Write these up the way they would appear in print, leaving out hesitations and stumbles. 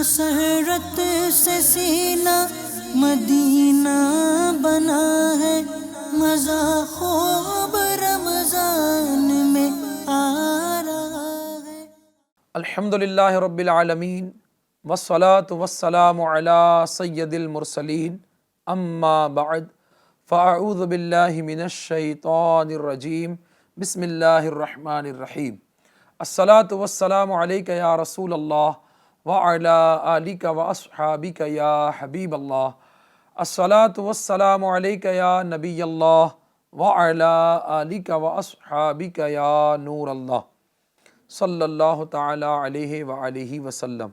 مسرت سے سینہ مدینہ بنا ہے، مزہ خوب رمضان میں آ رہا ہے۔ الحمدللہ رب العالمین والصلاة والسلام علی سید المرسلین، اما بعد فاعوذ باللہ من الشیطان الرجیم، بسم اللہ الرحمن الرحیم۔ الصلاة والسلام علیک یا رسول اللہ وعلی آلک واصحابک یا حبیب اللہ۔ الصلاة والسلام علیک یا نبی اللہ وعلی آلک واصحابک یا نور اللہ، صلی اللہ تعالی علیہ وآلہ وسلم۔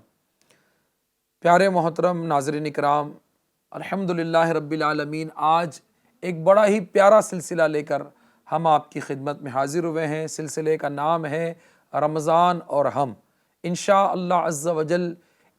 پیارے محترم ناظرین اکرام، الحمدللہ رب العالمین، آج ایک بڑا ہی پیارا سلسلہ لے کر ہم آپ کی خدمت میں حاضر ہوئے ہیں۔ سلسلے کا نام ہے رمضان اور ہم۔ انشاءاللہ عز و جل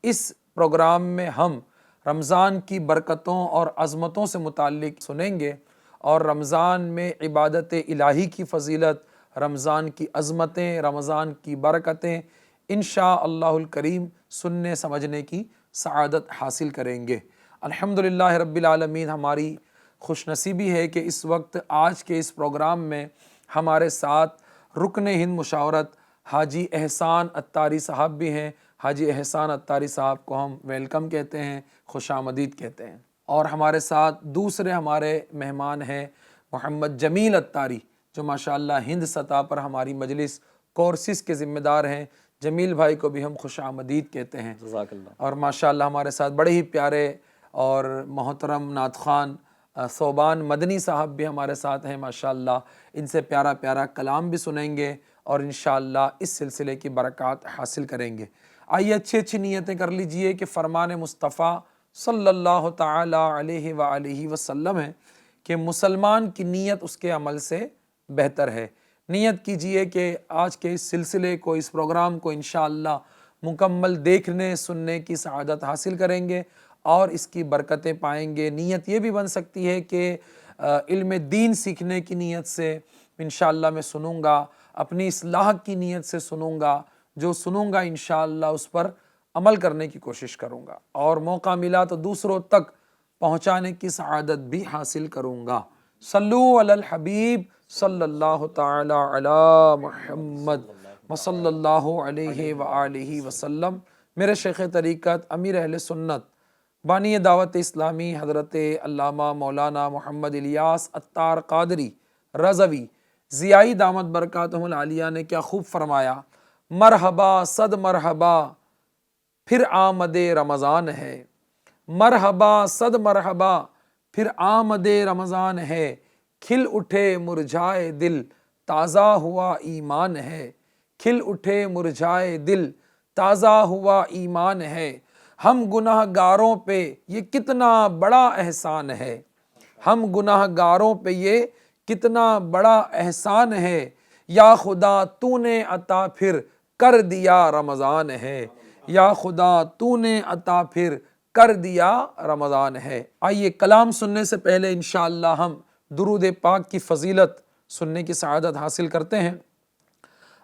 اس پروگرام میں ہم رمضان کی برکتوں اور عظمتوں سے متعلق سنیں گے، اور رمضان میں عبادت الہی کی فضیلت، رمضان کی عظمتیں، رمضان کی برکتیں انشاءاللہ الکریم سننے سمجھنے کی سعادت حاصل کریں گے۔ الحمدللہ رب العالمین، ہماری خوش نصیبی ہے کہ اس وقت آج کے اس پروگرام میں ہمارے ساتھ رکن ہند مشاورت حاجی احسان عطاری صاحب بھی ہیں۔ حاجی احسان عطاری صاحب کو ہم ویلکم کہتے ہیں، خوش آمدید کہتے ہیں۔ اور ہمارے ساتھ دوسرے ہمارے مہمان ہیں محمد جمیل عطاری، جو ماشاءاللہ ہند سطح پر ہماری مجلس کورسز کے ذمہ دار ہیں۔ جمیل بھائی کو بھی ہم خوش آمدید کہتے ہیں، جزاک اللہ۔ اور ماشاءاللہ ہمارے ساتھ بڑے ہی پیارے اور محترم نعت خوان صوبان مدنی صاحب بھی ہمارے ساتھ ہیں ماشاءاللہ۔ ان سے پیارا پیارا کلام بھی سنیں گے اور انشاءاللہ اس سلسلے کی برکات حاصل کریں گے۔ آئیے اچھی اچھی نیتیں کر لیجئے کہ فرمان مصطفیٰ صلی اللہ تعالی علیہ وآلہ وسلم ہے کہ مسلمان کی نیت اس کے عمل سے بہتر ہے۔ نیت کیجئے کہ آج کے اس سلسلے کو، اس پروگرام کو انشاءاللہ مکمل دیکھنے سننے کی سعادت حاصل کریں گے اور اس کی برکتیں پائیں گے۔ نیت یہ بھی بن سکتی ہے کہ علم دین سیکھنے کی نیت سے انشاءاللہ میں سنوں گا، اپنی اصلاح کی نیت سے سنوں گا، جو سنوں گا انشاءاللہ اس پر عمل کرنے کی کوشش کروں گا، اور موقع ملا تو دوسروں تک پہنچانے کی سعادت بھی حاصل کروں گا۔ صلو علی الحبیب صلی اللہ تعالی علی محمد وصلی اللہ علیہ وآلہ وسلم۔ میرے شیخ طریقت، امیر اہل سنت، بانی دعوت اسلامی حضرت علامہ مولانا محمد الیاس عطار قادری رضوی ضیائی دامت برکاتہ العالیہ نے کیا خوب فرمایا: مرحبا صد مرحبا پھر آمد رمضان ہے، مرحبا صد مرحبا پھر آمد رمضان ہے، کھل اٹھے مرجھائے دل تازہ ہوا ایمان ہے، کھل اٹھے مرجھائے دل تازہ ہوا ایمان ہے۔ ہم گناہ گاروں پہ یہ کتنا بڑا احسان ہے، ہم گناہ گاروں پہ یہ کتنا بڑا احسان ہے، یا خدا تو نے عطا پھر کر دیا رمضان ہے، یا خدا تو نے عطا پھر کر دیا رمضان ہے۔ آئیے کلام سننے سے پہلے انشاءاللہ ہم درود پاک کی فضیلت سننے کی سعادت حاصل کرتے ہیں۔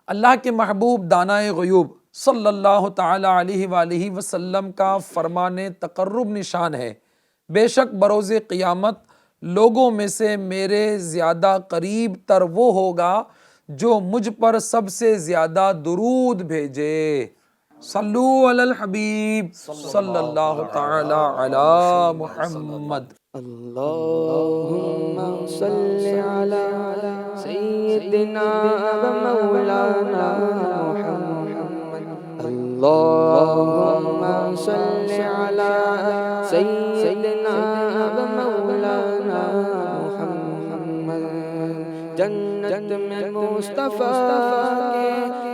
اللہ کے محبوب دانائے غیوب صلی اللہ تعالی علیہ وآلہ وسلم کا فرمان تقرب نشان ہے: بے شک بروز قیامت لوگوں میں سے میرے زیادہ قریب تر وہ ہوگا جو مجھ پر سب سے زیادہ درود بھیجے۔ صلو علی الحبیب صلی اللہ تعالی علی محمد۔ اللہم صلی علی سیدنا و مولانا محمد، اللہم صلی علی سیدنا و مولانا محمد۔ جنت میں مصطفیٰ کے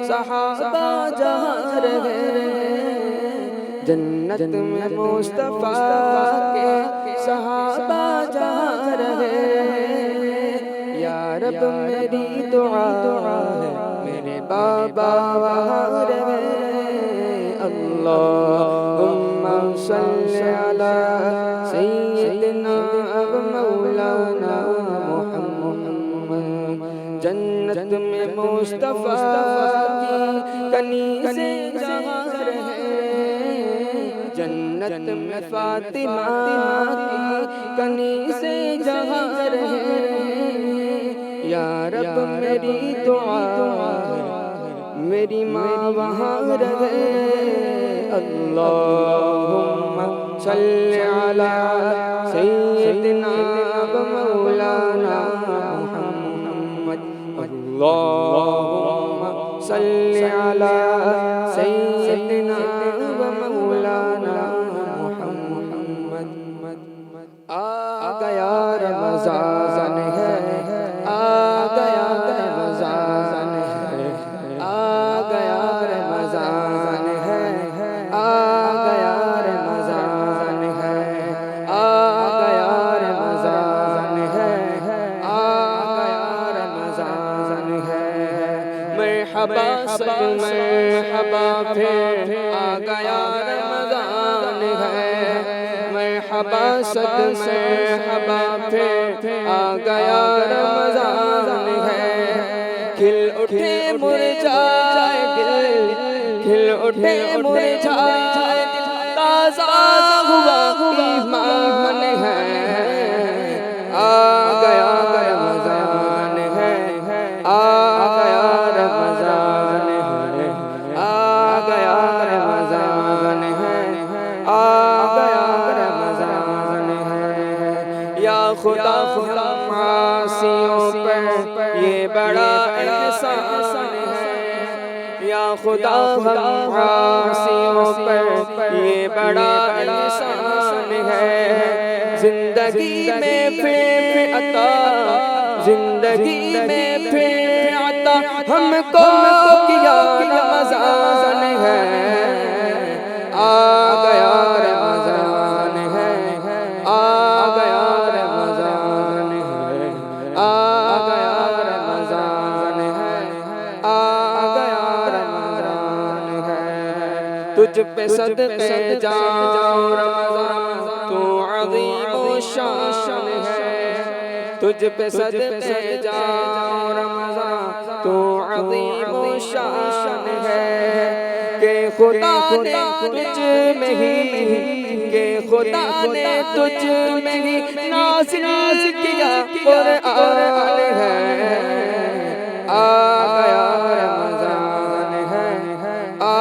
صحابہ جا رہے، جنت میں مصطفیٰ کے صحابہ جا رہے، یا رب میری دعا ہے میرے بابا وہاں رہے۔ اللہم صلی علی سیدنا و مولانا محمد۔ جنت میں مصطفیٰ کی کنیزیں جہاں رہے، جنت میں فاطمہ کی کنی سے جہاں رہے یا رب میری دعا میری ماں وہاں رہے اللہم صلی علی سیدنا و مولانا محمد اللہم صلی علی سیدنا و مولانا محمد آ گیا رمضان ہے آ گیا رمضان ہے آ گیا رمضان ہے آ گیا رمضان ہے آ گیا رمضان ہے آ گیا رمضان ہے مرحبا صد مرحبا پھر آ گیا رمضان ہے مرحبا صد مرحبا پھر آ گیا رمضان ہے کھل اٹھے مرجھائے دل کھل اٹھے مرجھائے دل تازہ ہوا ایمان ہے آ گیا رمضان ہے آ گیا رمضان ہے آ گیا رمضان ہے آ گیا رمضان ہے یا خدا معاصیوں پر یہ بڑا احسان ہے یا خدا معاصیوں پر یہ بڑا احسان ہے زندگی میں پھر عطا زندگی میں پھر عطا ہم کو کیا رمضان ہے آ گیا رمضان ہے آ گیا رمضان ہے آ گیا رمضان ہے آ گیا رمضان ہے تجھ پہ صدقے جاؤں رمضان تو عظیم و شان ہے تجھ پہ صدقے جاؤں رمضان تو عظیم و شان ہے کہ خدا نے تجھ میں ہی کہ خدا نے تجھ میں ہی نازل کیا قرآن ہے آ گیا رمضان ہے آ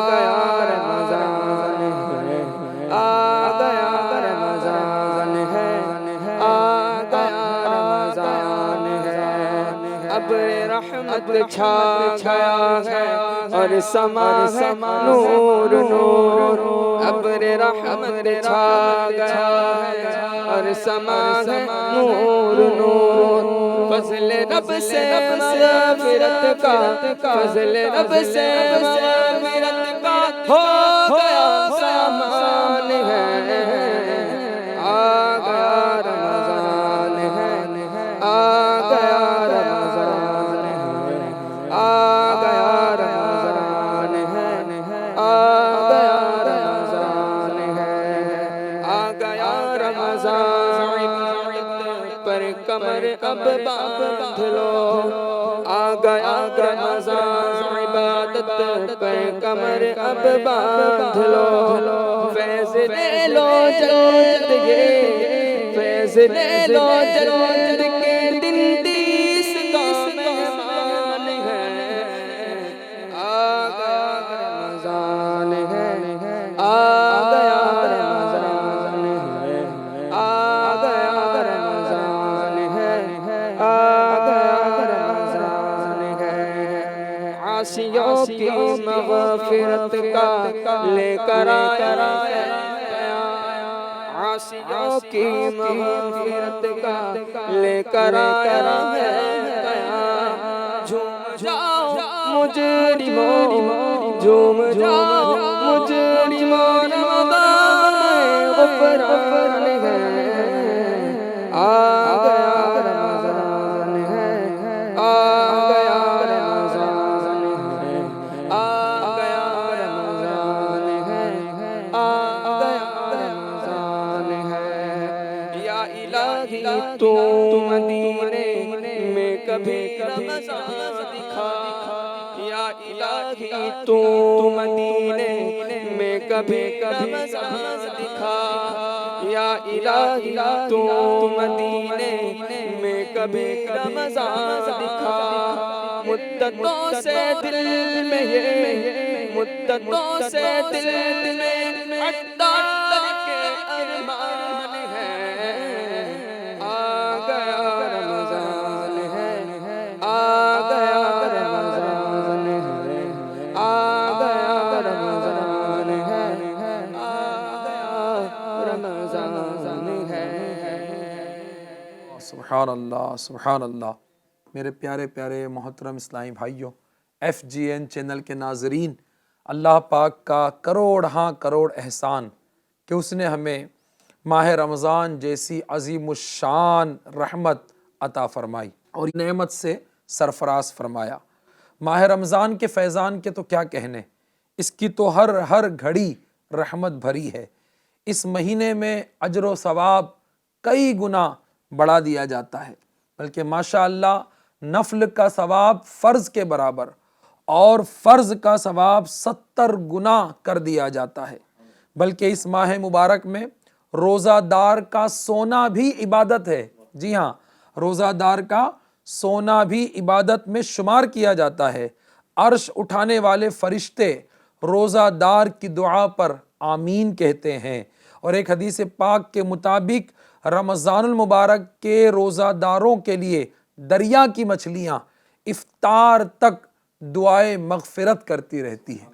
گیا رمضان ہے آ گیا رمضان ہے آ گیا رمضان ہے ابر رحمت چھا گیا ہے اور سما ہے نور نور ابر رحمت چھا گیا ہے اور سما ہے نور نور فضل رب سے مغفرت کا فضل رب سے مغفرت کا ہو گیا سامان ہے آ گیا رمضان ہے آ گیا رمضان ہے آ گیا رمضان ہے آ گیا رمضان ہے آ گیا رمضان عبادت پر کمر اب باندھ لو آ گیا رمضان عبادت پر کمر اب باندھ لو فیض لے لو جلد یہ فیض لے لو جلد کے دن 30 کا مہمان ہے آ گیا رمضان ہے آ گیا رمضان ہے آ گیا رمضان ہے آ گیا رمضان ہے عاصیوں کی مغفرت کا لے کر آیا ہے عاصیوں کی مغفرت کا لے کر آیا ہے جھوم جاؤ مجرموں جھوم جاؤ مجرموں رمضان غفران ہے آ گیا رمضان ہے آ گیا رمضان ہے آ گیا رمضان ہے آ گیا رمضان ہے یا الہی تو مدینے میں کبھی رمضان دکھا یا یا الہی تو مدینے میں کبھی رمضان دکھا، یا الہی تو مدینے میں کبھی رمضان دکھا، مدتوں سے دل میں یہ، مدتوں سے دل میں عطار کے ارمان ہے، آ گیا رمضان ہے، آ گیا رمضان ہے، آ گیا رمضان ہے، آ گیا رمضان ہے۔ سبحان اللہ سبحان اللہ۔ میرے پیارے پیارے محترم اسلامی بھائیوں، FGN چینل کے ناظرین، اللہ پاک کا کروڑ ہاں کروڑ احسان کہ اس نے ہمیں ماہ رمضان جیسی عظیم الشان رحمت عطا فرمائی اور نعمت سے سرفراز فرمایا۔ ماہ رمضان کے فیضان کے تو کیا کہنے، اس کی تو ہر گھڑی رحمت بھری ہے۔ اس مہینے میں اجر و ثواب کئی گنا بڑھا دیا جاتا ہے، بلکہ ماشاءاللہ نفل کا ثواب فرض کے برابر اور فرض کا ثواب 70 گنا کر دیا جاتا ہے۔ بلکہ اس ماہ مبارک میں روزہ دار کا سونا بھی عبادت ہے۔ جی ہاں، روزہ دار کا سونا بھی عبادت میں شمار کیا جاتا ہے۔ عرش اٹھانے والے فرشتے روزہ دار کی دعا پر آمین کہتے ہیں، اور ایک حدیث پاک کے مطابق رمضان المبارک کے روزہ داروں کے لیے دریا کی مچھلیاں افطار تک دعائے مغفرت کرتی رہتی ہیں۔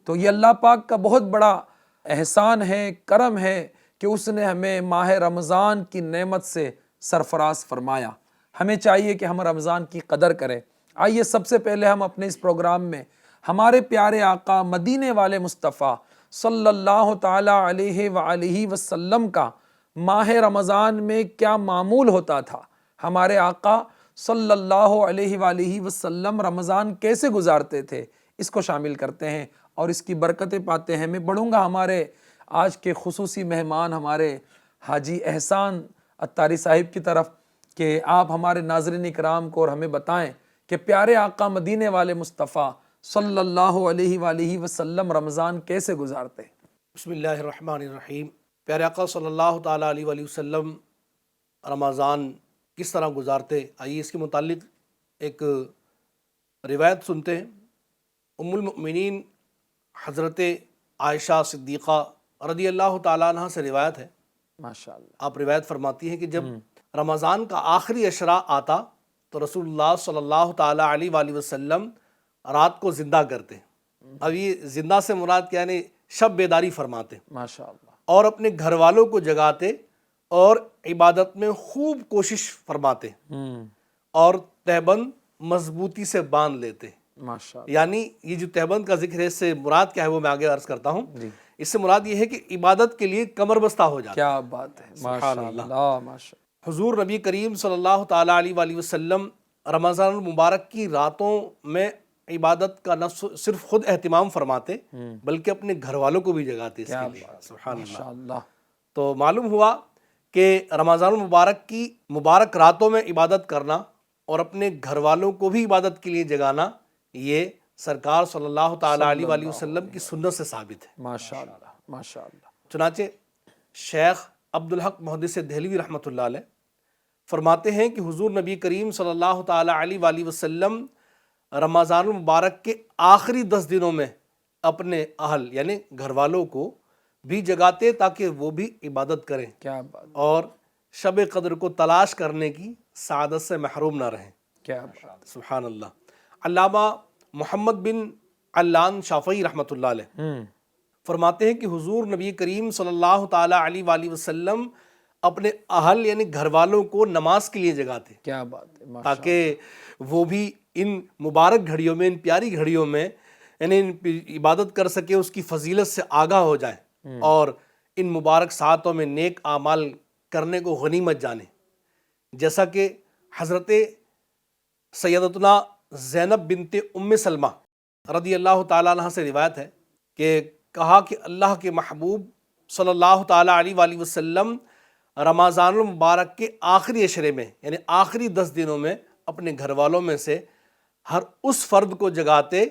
تو یہ اللہ پاک کا بہت بڑا احسان ہے، کرم ہے کہ اس نے ہمیں ماہ رمضان کی نعمت سے سرفراز فرمایا۔ ہمیں چاہیے کہ ہم رمضان کی قدر کریں۔ آئیے سب سے پہلے ہم اپنے اس پروگرام میں ہمارے پیارے آقا مدینے والے مصطفیٰ صلی اللہ تعالی علیہ وآلہ وسلم کا ماہ رمضان میں کیا معمول ہوتا تھا، ہمارے آقا صلی اللہ علیہ وآلہ وسلم رمضان کیسے گزارتے تھے، اس کو شامل کرتے ہیں اور اس کی برکتیں پاتے ہیں۔ میں بڑھوں گا ہمارے آج کے خصوصی مہمان ہمارے حاجی احسان عطاری صاحب کی طرف کہ آپ ہمارے ناظرین اکرام کو اور ہمیں بتائیں کہ پیارے آقا مدینے والے مصطفیٰ صلی اللہ علیہ وآلہ وسلم رمضان کیسے گزارتے ہیں۔ بسم اللہ الرحمن الرحیم۔ پیارے آقا صلی اللہ تعالیٰ علیہ وآلہ وسلم رمضان کس طرح گزارتے، آئیے اس کے متعلق ایک روایت سنتے ہیں۔ ام المؤمنین حضرت عائشہ صدیقہ رضی اللہ تعالیٰ عنہ سے روایت ہے، ماشاءاللہ، آپ روایت فرماتی ہیں کہ جب رمضان کا آخری عشرہ آتا تو رسول اللہ صلی اللہ تعالیٰ علیہ وآلہ وسلم رات کو زندہ کرتے۔ اب یہ زندہ سے مراد کیا، یعنی شب بیداری فرماتے ماشاءاللہ، اور اپنے گھر والوں کو جگاتے اور عبادت میں خوب کوشش فرماتے اور تہبند مضبوطی سے باندھ لیتے۔ ماشاءاللہ، یعنی یہ جو تہبند کا ذکر ہے، اس سے مراد کیا ہے وہ میں آگے عرض کرتا ہوں۔ اس سے مراد یہ ہے کہ عبادت کے لیے کمر بستہ ہو جاتا۔ کیا بات ہے، ماشاءاللہ ماشاءاللہ۔ حضور نبی کریم صلی اللہ تعالیٰ علیہ وآلہ وسلم رمضان المبارک کی راتوں میں عبادت کا نہ صرف خود اہتمام فرماتے بلکہ اپنے گھر والوں کو بھی جگاتے اس کے لیے۔ سبحان اللہ۔ ماشاءاللہ، تو معلوم ہوا کہ رمضان المبارک کی مبارک راتوں میں عبادت کرنا اور اپنے گھر والوں کو بھی عبادت کے لیے جگانا، یہ سرکار صلی اللہ تعالیٰ علیہ وآلہ وسلم کی سنت سے ثابت ہے۔ ماشاءاللہ ماشاءاللہ۔ چنانچہ شیخ عبدالحق محدث دہلوی رحمۃ اللہ علیہ فرماتے ہیں کہ حضور نبی کریم صلی اللہ تعالیٰ علیہ وآلہ وسلم رمضان المبارک کے آخری 10 دنوں میں اپنے اہل یعنی گھر والوں کو بھی جگاتے تاکہ وہ بھی عبادت کریں کیا بات، اور شب قدر کو تلاش کرنے کی سعادت سے محروم نہ رہیں۔ کیا بات، سبحان اللہ۔ علامہ محمد بن علان شافعی رحمۃ اللہ علیہ فرماتے ہیں کہ حضور نبی کریم صلی اللہ تعالیٰ علیہ وآلہ وسلم اپنے اہل یعنی گھر والوں کو نماز کے لیے جگاتے کیا بات ہے، تاکہ وہ بھی ان مبارک گھڑیوں میں، ان پیاری گھڑیوں میں یعنی عبادت کر سکے، اس کی فضیلت سے آگاہ ہو جائیں اور ان مبارک ساعتوں میں نیک اعمال کرنے کو غنیمت جانیں۔ جیسا کہ حضرت سیدتنا زینب بنت ام سلمہ رضی اللہ تعالیٰ عنہ سے روایت ہے کہ کہا کہ اللہ کے محبوب صلی اللہ تعالیٰ علیہ وآلہ وسلم رمضان المبارک کے آخری عشرے میں یعنی آخری 10 دنوں میں اپنے گھر والوں میں سے ہر اس فرد کو جگاتے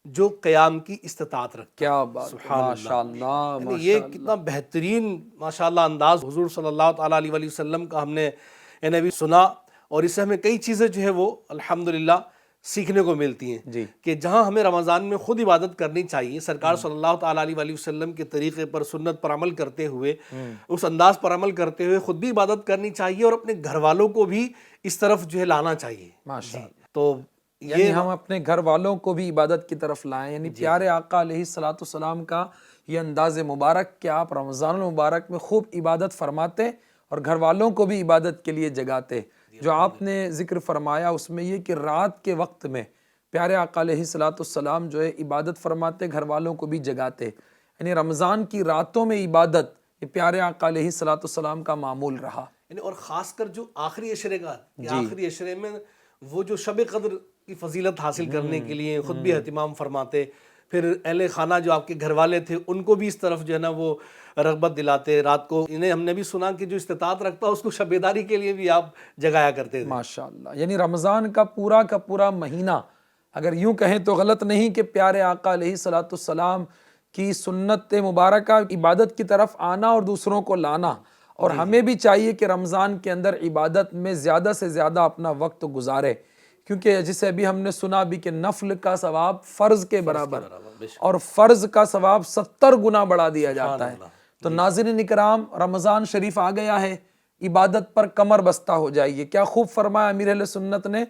جو قیام کی استطاعت رکھتا ہے۔ کیا بات، ماشاءاللہ یعنی یہ کتنا بہترین ماشاءاللہ انداز حضور صلی اللہ تعالیٰ علیہ وآلہ وسلم کا ہم نے نبی سنا، اور اس سے ہمیں کئی چیزیں جو ہے وہ الحمدللہ سیکھنے کو ملتی ہیں جی۔ کہ جہاں ہمیں رمضان میں خود عبادت کرنی چاہیے، سرکار صلی اللہ تعالیٰ علیہ وآلہ وسلم کے طریقے پر، سنت پر عمل کرتے ہوئے، اس انداز پر عمل کرتے ہوئے خود بھی عبادت کرنی چاہیے، اور اپنے گھر والوں کو بھی اس طرف جو ہے لانا چاہیے۔ ماشاءاللہ، تو یعنی ہم اپنے گھر والوں کو بھی عبادت کی طرف لائیں، یعنی پیارے آقا علیہ الصلوۃ والسلام کا یہ انداز مبارک کہ آپ رمضان المبارک میں خوب عبادت فرماتے اور گھر والوں کو بھی عبادت کے لیے جگاتے۔ جو آپ نے ذکر فرمایا اس میں یہ کہ رات کے وقت میں پیارے آقا علیہ الصلوۃ والسلام جو ہے عبادت فرماتے، گھر والوں کو بھی جگاتے، یعنی رمضان کی راتوں میں عبادت یہ پیارے آقا علیہ الصلوۃ والسلام کا معمول رہا۔ یعنی اور خاص کر جو آخری عشرے کا، آخری عشرے میں وہ جو شب قدر کی فضیلت حاصل کرنے کے لیے خود بھی اہتمام فرماتے، پھر اہل خانہ جو آپ کے گھر والے تھے ان کو بھی اس طرف جو ہے نا وہ رغبت دلاتے۔ رات کو انہیں ہم نے بھی سنا کہ جو استطاعت رکھتا اس کو شب بیداری کے لیے بھی آپ جگایا کرتے تھے۔ ماشاءاللہ، یعنی رمضان کا پورا مہینہ اگر یوں کہیں تو غلط نہیں کہ پیارے آقا علیہ الصلوۃ والسلام کی سنت مبارکہ عبادت کی طرف آنا اور دوسروں کو لانا، اور ہمیں بھی چاہیے کہ رمضان کے اندر عبادت میں زیادہ سے زیادہ اپنا وقت گزارے، کیونکہ جسے ابھی ہم نے سنا بھی کہ نفل کا ثواب فرض کے برابر، اور فرض کا ثواب 70 گنا بڑھا دیا جاتا ہے۔ تو ناظرین اکرام، رمضان شریف آ گیا ہے، عبادت پر کمر بستہ ہو جائیے۔ کیا خوب فرمایا امیر اہل سنت نے،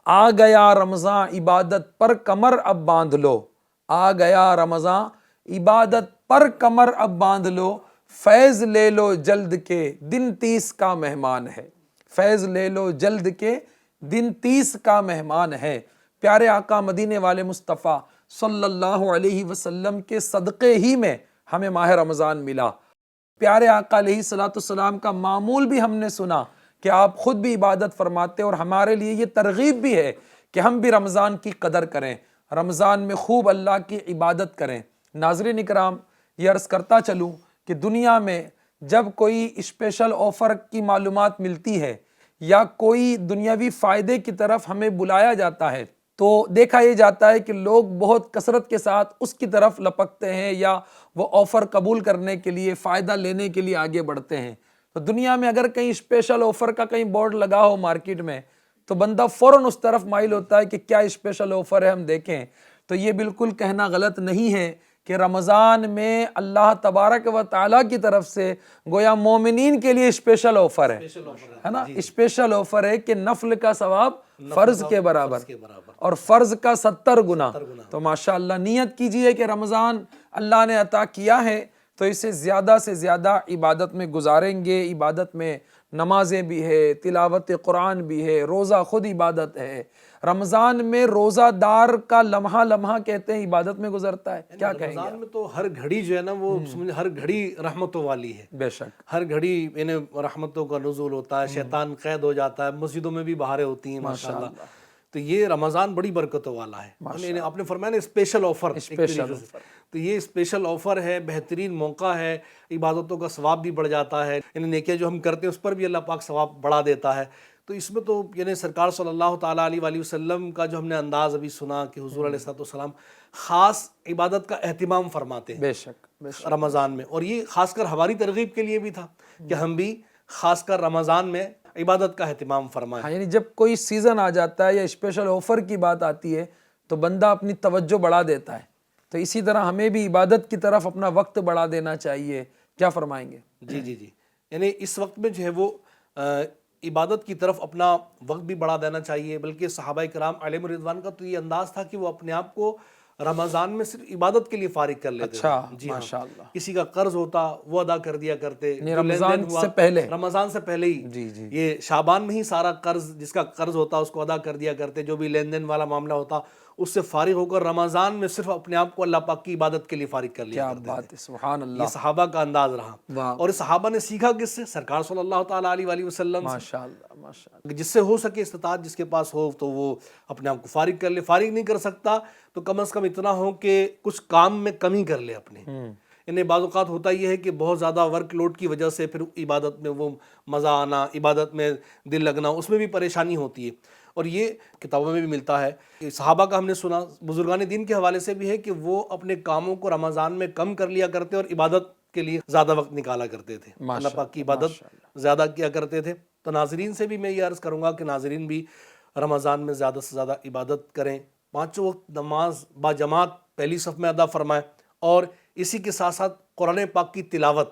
آ گیا رمضان عبادت پر کمر اب باندھ لو، آ گیا رمضان عبادت پر کمر اب باندھ لو، فیض لے لو جلد کے دن 30 کا مہمان ہے، فیض لے لو جلد کے دن 30 کا مہمان ہے۔ پیارے آقا مدینے والے مصطفیٰ صلی اللہ علیہ وسلم کے صدقے ہی میں ہمیں ماہ رمضان ملا۔ پیارے آقا علیہ الصلوۃ والسلام کا معمول بھی ہم نے سنا کہ آپ خود بھی عبادت فرماتے، اور ہمارے لیے یہ ترغیب بھی ہے کہ ہم بھی رمضان کی قدر کریں، رمضان میں خوب اللہ کی عبادت کریں۔ ناظرین اکرام، یہ عرض کرتا چلوں کہ دنیا میں جب کوئی اسپیشل آفر کی معلومات ملتی ہے یا کوئی دنیاوی فائدے کی طرف ہمیں بلایا جاتا ہے تو دیکھا یہ جاتا ہے کہ لوگ بہت کثرت کے ساتھ اس کی طرف لپکتے ہیں یا وہ آفر قبول کرنے کے لیے، فائدہ لینے کے لیے آگے بڑھتے ہیں۔ تو دنیا میں اگر کہیں اسپیشل آفر کا کہیں بورڈ لگا ہو مارکیٹ میں تو بندہ فوراً اس طرف مائل ہوتا ہے کہ کیا اسپیشل آفر ہے، ہم دیکھیں۔ تو یہ بالکل کہنا غلط نہیں ہے کہ رمضان میں اللہ تبارک و تعالیٰ کی طرف سے گویا مومنین کے لیے اسپیشل آفر ہے نا، اسپیشل آفر ہے کہ نفل کا ثواب فرض کے برابر اور فرض کا 70 گنا۔ تو ماشاءاللہ نیت کیجئے کہ رمضان اللہ نے عطا کیا ہے تو اسے زیادہ سے زیادہ عبادت میں گزاریں گے۔ عبادت میں نمازیں بھی ہے، تلاوت قرآن بھی ہے، روزہ خود عبادت ہے۔ رمضان میں روزہ دار کا لمحہ لمحہ کہتے ہیں عبادت میں گزرتا ہے، کیا کہیں گے؟ رمضان میں تو ہر گھڑی جو ہے نا وہ ہر گھڑی رحمتوں والی ہے، بے شک، ہر گھڑی رحمتوں کا نزول ہوتا ہے، شیطان قید ہو جاتا ہے، مسجدوں میں بھی بہاریں ہوتی ہیں ماشاءاللہ۔ تو یہ رمضان بڑی برکتوں والا ہے۔ آپ نے فرمایا نا اسپیشل آفر، تو یہ اسپیشل آفر ہے، بہترین موقع ہے، عبادتوں کا ثواب بھی بڑھ جاتا ہے، یعنی نیکیاں جو ہم کرتے ہیں اس پر بھی اللہ پاک ثواب بڑھا دیتا ہے۔ تو اس میں تو یعنی سرکار صلی اللہ تعالیٰ علیہ وآلہ وسلم کا جو ہم نے انداز ابھی سنا کہ حضور علیہ الصلوۃ والسلام خاص عبادت کا اہتمام فرماتے ہیں بے شک رمضان میں، اور یہ خاص کر ہماری ترغیب کے لیے بھی تھا کہ ہم بھی خاص کر رمضان میں عبادت کا اہتمام فرمائیں۔ یعنی جب کوئی سیزن آ جاتا ہے یا اسپیشل آفر کی بات آتی ہے تو بندہ اپنی توجہ بڑھا دیتا ہے، تو اسی طرح ہمیں بھی عبادت کی طرف اپنا وقت بڑھا دینا چاہیے۔ کیا فرمائیں گے؟ جی، یعنی اس وقت میں جو ہے وہ عبادت کی طرف اپنا وقت بھی بڑھا دینا چاہیے، بلکہ صحابہ کرام علیہم رضوان کا تو یہ انداز تھا کہ وہ اپنے آپ کو رمضان میں صرف عبادت کے لیے فارغ کر لیتے تھے۔ جی ہاں، ماشاءاللہ، کسی کا قرض ہوتا وہ ادا کر دیا کرتے رمضان سے پہلے، رمضان سے پہلے ہی یہ شعبان میں ہی سارا قرض، جس کا قرض ہوتا اس کو ادا کر دیا کرتے، جو بھی لین دین والا معاملہ ہوتا اس سے فارغ ہو کر رمضان میں صرف اپنے آپ کو اللہ پاک کی عبادت کے لیے فارغ کر لیا کرتے۔ کیا بات ہے، سبحان اللہ، یہ صحابہ کا انداز رہا، اور صحابہ نے سیکھا کس سے؟ سرکار صلی اللہ تعالیٰ علیہ وآلہ وسلم سے۔ ماشاءاللہ، جس سے ہو سکے استطاعت جس کے پاس ہو تو وہ اپنے آپ کو فارغ کر لے، فارغ نہیں کر سکتا تو کم از کم اتنا ہو کہ کچھ کام میں کمی کر لے اپنے۔ یعنی بعض اوقات ہوتا یہ ہے کہ بہت زیادہ ورک لوڈ کی وجہ سے پھر عبادت میں وہ مزہ آنا، عبادت میں دل لگنا، اس میں بھی پریشانی ہوتی ہے، اور یہ کتابوں میں بھی ملتا ہے. صحابہ کا ہم نے سنا, بزرگان دین کے حوالے سے بھی ہے کہ وہ اپنے کاموں کو رمضان میں کم کر لیا کرتے اور عبادت کے لیے زیادہ وقت نکالا کرتے تھے, اللہ پاک کی عبادت زیادہ کیا کرتے تھے. تو ناظرین سے بھی میں یہ عرض کروں گا کہ ناظرین بھی رمضان میں زیادہ سے زیادہ عبادت کریں, 5 وقت نماز با جماعت پہلی صف میں ادا فرمائیں, اور اسی کے ساتھ ساتھ قرآن پاک کی تلاوت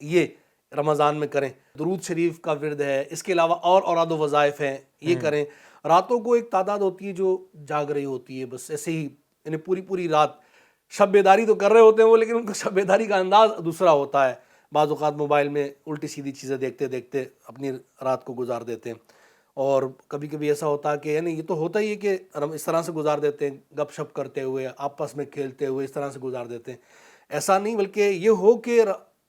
یہ رمضان میں کریں. درود شریف کا ورد ہے, اس کے علاوہ اور اوراد و وظائف ہیں, یہ کریں. راتوں کو ایک تعداد ہوتی ہے جو جاگ رہی ہوتی ہے, بس ایسے ہی یعنی پوری رات شب بیداری تو کر رہے ہوتے ہیں وہ, لیکن ان کو شب بیداری کا انداز دوسرا ہوتا ہے. بعض اوقات موبائل میں الٹی سیدھی چیزیں دیکھتے دیکھتے اپنی رات کو گزار دیتے ہیں, اور کبھی کبھی ایسا ہوتا ہے کہ یعنی یہ تو ہوتا ہی ہے کہ اس طرح سے گزار دیتے ہیں, گپ شپ کرتے ہوئے, آپس میں کھیلتے ہوئے اس طرح سے گزار دیتے ہیں. ایسا نہیں, بلکہ یہ ہو کہ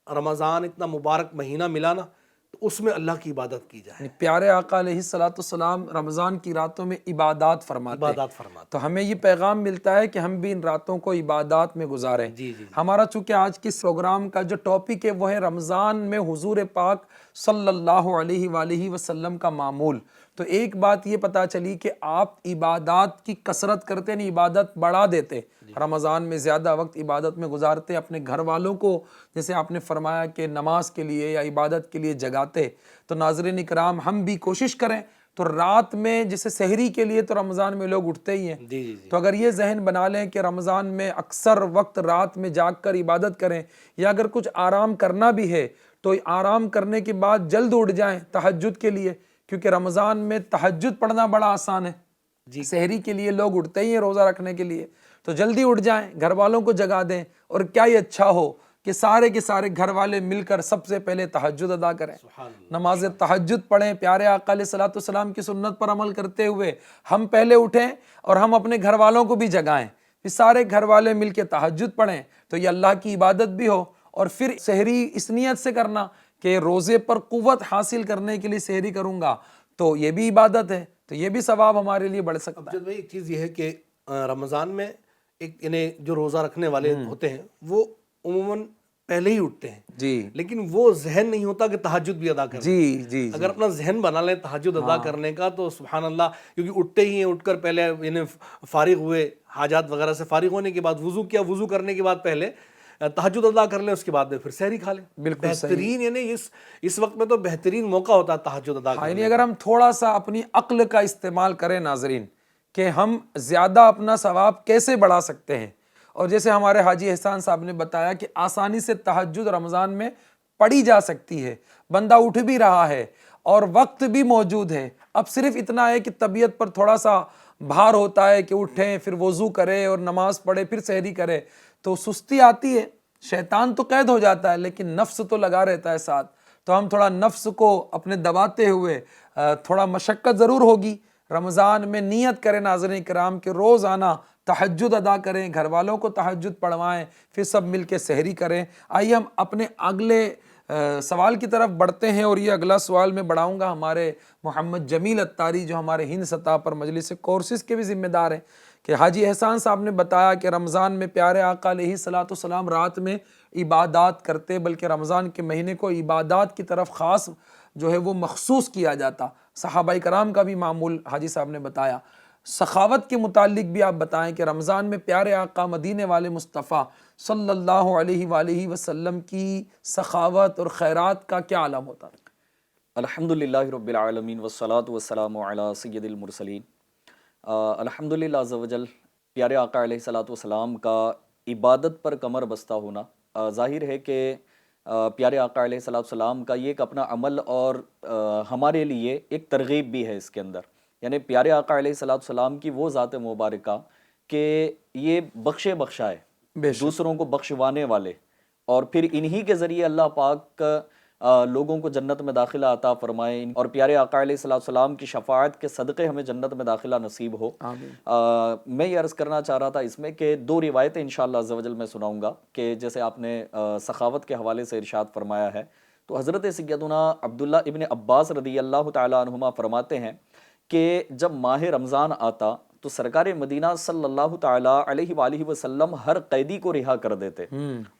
رمضان اتنا مبارک مہینہ ملا نا, تو اس میں اللہ کی عبادت کی جائے. پیارے آقا علیہ الصلوۃ والسلام رمضان کی راتوں میں عبادات فرماتے ہیں. تو ہمیں یہ پیغام ملتا ہے کہ ہم بھی ان راتوں کو عبادات میں گزاریں. ہمارا چونکہ آج کے پروگرام کا جو ٹاپک ہے وہ ہے رمضان میں حضور پاک صلی اللہ علیہ وآلہ وسلم کا معمول. تو ایک بات یہ پتہ چلی کہ آپ عبادات کی کثرت کرتے نہیں, عبادت بڑھا دیتے, رمضان میں زیادہ وقت عبادت میں گزارتے, اپنے گھر والوں کو جیسے آپ نے فرمایا کہ نماز کے لیے یا عبادت کے لیے جگاتے. تو ناظرین اکرام, ہم بھی کوشش کریں تو رات میں جیسے سحری کے لیے تو رمضان میں لوگ اٹھتے ہی ہیں, تو اگر یہ ذہن بنا لیں کہ رمضان میں اکثر وقت رات میں جاگ کر عبادت کریں, یا اگر کچھ آرام کرنا بھی ہے تو آرام کرنے کے بعد جلد اٹھ جائیں تہجد کے لیے, کیونکہ رمضان میں تہجد پڑھنا بڑا آسان ہے. سحری کے لیے لوگ اٹھتے ہی ہیں روزہ رکھنے کے لیے, تو جلدی اٹھ جائیں, گھر والوں کو جگا دیں, اور کیا ہی اچھا ہو کہ سارے کے سارے گھر والے مل کر سب سے پہلے تہجد ادا کریں, نماز تہجد پڑھیں. پیارے آقا علیہ الصلوۃ والسلام کی سنت پر عمل کرتے ہوئے ہم پہلے اٹھیں اور ہم اپنے گھر والوں کو بھی جگائیں, پھر سارے گھر والے مل کے تہجد پڑھیں, تو یہ اللہ کی عبادت بھی ہو. اور پھر سحری اس نیت سے کرنا کہ روزے پر قوت حاصل کرنے کے لیے سحری کروں گا, تو یہ بھی عبادت ہے, تو یہ بھی ثواب ہمارے لیے بڑھ سکتا ہے. ایک چیز یہ ہے کہ رمضان میں ایک یعنی جو روزہ رکھنے والے ہوتے ہیں وہ عموماً پہلے ہی اٹھتے ہیں, جی, لیکن وہ ذہن نہیں ہوتا کہ تہجد بھی ادا کریں. جی, اگر اپنا ذہن بنا لیں تہجد ادا کرنے کا تو سبحان اللہ, کیونکہ اٹھتے ہی ہیں, اٹھ کر پہلے یعنی فارغ ہوئے, حاجات وغیرہ سے فارغ ہونے کے بعد وضو کیا, وضو کرنے کے بعد پہلے تہجد ادا کر لیں, اس کے بعد میں پھر سحری کھا لیں. بالکل بہترین, یعنی اس وقت میں تو بہترین موقع ہوتا ہے تہجد ادا کرنے. یعنی اگر ہم تھوڑا سا اپنی عقل کا استعمال کریں ناظرین, کہ ہم زیادہ اپنا ثواب کیسے بڑھا سکتے ہیں, اور جیسے ہمارے حاجی احسان صاحب نے بتایا کہ آسانی سے تہجد رمضان میں پڑھی جا سکتی ہے, بندہ اٹھ بھی رہا ہے اور وقت بھی موجود ہے. اب صرف اتنا ہے کہ طبیعت پر تھوڑا سا بھار ہوتا ہے کہ اٹھیں, پھر وضو کرے اور نماز پڑھے, پھر سحری کرے, تو سستی آتی ہے, شیطان تو قید ہو جاتا ہے لیکن نفس تو لگا رہتا ہے ساتھ. تو ہم تھوڑا نفس کو اپنے دباتے ہوئے, تھوڑا مشقت ضرور ہوگی, رمضان میں نیت کریں ناظرین کرام کہ روزانہ تہجد ادا کریں, گھر والوں کو تہجد پڑھوائیں, پھر سب مل کے سحری کریں. آئیے ہم اپنے اگلے سوال کی طرف بڑھتے ہیں, اور یہ اگلا سوال میں بڑھاؤں گا ہمارے محمد جمیل اتاری جو ہمارے ہند سطح پر مجلس کورسز کے بھی ذمہ دار ہیں, کہ حاجی احسان صاحب نے بتایا کہ رمضان میں پیارے آقا علیہ الصلوۃ والسلام رات میں عبادات کرتے, بلکہ رمضان کے مہینے کو عبادات کی طرف خاص جو ہے وہ مخصوص کیا جاتا. صحابہ کرام کا بھی معمول حاجی صاحب نے بتایا. سخاوت کے متعلق بھی آپ بتائیں کہ رمضان میں پیارے آقا مدینے والے مصطفیٰ صلی اللہ علیہ وآلہ وسلم کی سخاوت اور خیرات کا کیا عالم ہوتا ہے؟ الحمدللہ رب العالمین والصلاة والسلام علی سید المرسلین. الحمدللہ عز و جل, پیارے آقا علیہ الصلوۃ والسلام کا عبادت پر کمر بستہ ہونا ظاہر ہے کہ پیارے آقا علیہ الصلوۃ والسلام کا یہ ایک اپنا عمل اور ہمارے لیے ایک ترغیب بھی ہے اس کے اندر. یعنی پیارے آقا علیہ الصلوۃ والسلام کی وہ ذات مبارکہ کہ یہ بخشا ہے, دوسروں کو بخشوانے والے, اور پھر انہی کے ذریعے اللہ پاک لوگوں کو جنت میں داخلہ عطا فرمائے, اور پیارے آقا علیہ الصلوۃ والسلام کی شفاعت کے صدقے ہمیں جنت میں داخلہ نصیب ہو. میں یہ عرض کرنا چاہ رہا تھا اس میں کہ 2 روایتیں انشاءاللہ عز و جل میں سناؤں گا, کہ جیسے آپ نے سخاوت کے حوالے سے ارشاد فرمایا ہے, تو حضرت سیدنا عبداللہ ابن عباس رضی اللہ تعالیٰ عنہما فرماتے ہیں کہ جب ماہ رمضان آتا تو سرکار مدینہ صلی اللہ تعالیٰ علیہ وآلہ وسلم ہر قیدی کو رہا کر دیتے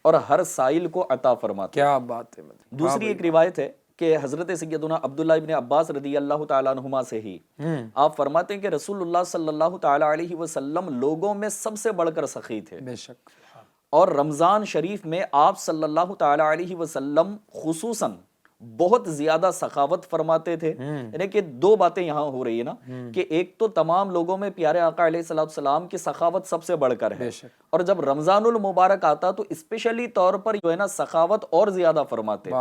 اور ہر سائل کو عطا فرماتے. کیا بات ہے. دوسری ایک روایت ہے کہ حضرت سیدنا عبداللہ ابن عباس رضی اللہ تعالیٰ عنہما سے ہی آپ فرماتے ہیں کہ رسول اللہ صلی اللہ تعالیٰ علیہ وسلم لوگوں میں سب سے بڑھ کر سخی تھے، بے شک، اور رمضان شریف میں آپ صلی اللہ تعالیٰ علیہ وسلم خصوصاً بہت زیادہ سخاوت فرماتے تھے. یعنی کہ دو باتیں یہاں ہو رہی ہے نا، کہ ایک تو تمام لوگوں میں پیارے آقا علیہ السلام کی سخاوت سب سے بڑھ کر ہے، اور جب رمضان المبارک آتا تو اسپیشلی طور پر جو ہے نا سخاوت اور زیادہ فرماتے.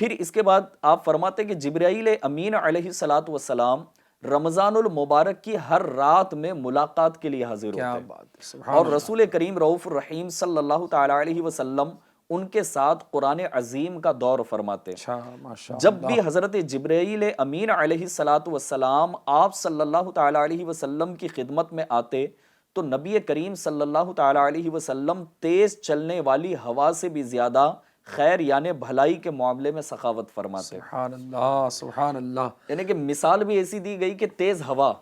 پھر اس کے بعد آپ فرماتے کہ جبرائیل امین علیہ السلام رمضان المبارک کی ہر رات میں ملاقات کے لیے حاضر ہوتے ہیں، اور رسول کریم رؤوف الرحیم صلی اللہ تعالیٰ علیہ وسلم ان کے ساتھ قرآن عظیم کا دور فرماتے. جب بھی حضرت جبرائیل امین علیہ السلام آپ صلی اللہ تعالیٰ علیہ وسلم کی خدمت میں آتے تو نبی کریم صلی اللہ تعالیٰ علیہ وسلم تیز چلنے والی ہوا سے بھی زیادہ خیر یعنی بھلائی کے معاملے میں سخاوت فرماتے. سبحان اللہ، سبحان اللہ. یعنی کہ مثال بھی ایسی دی گئی کہ تیز ہوا،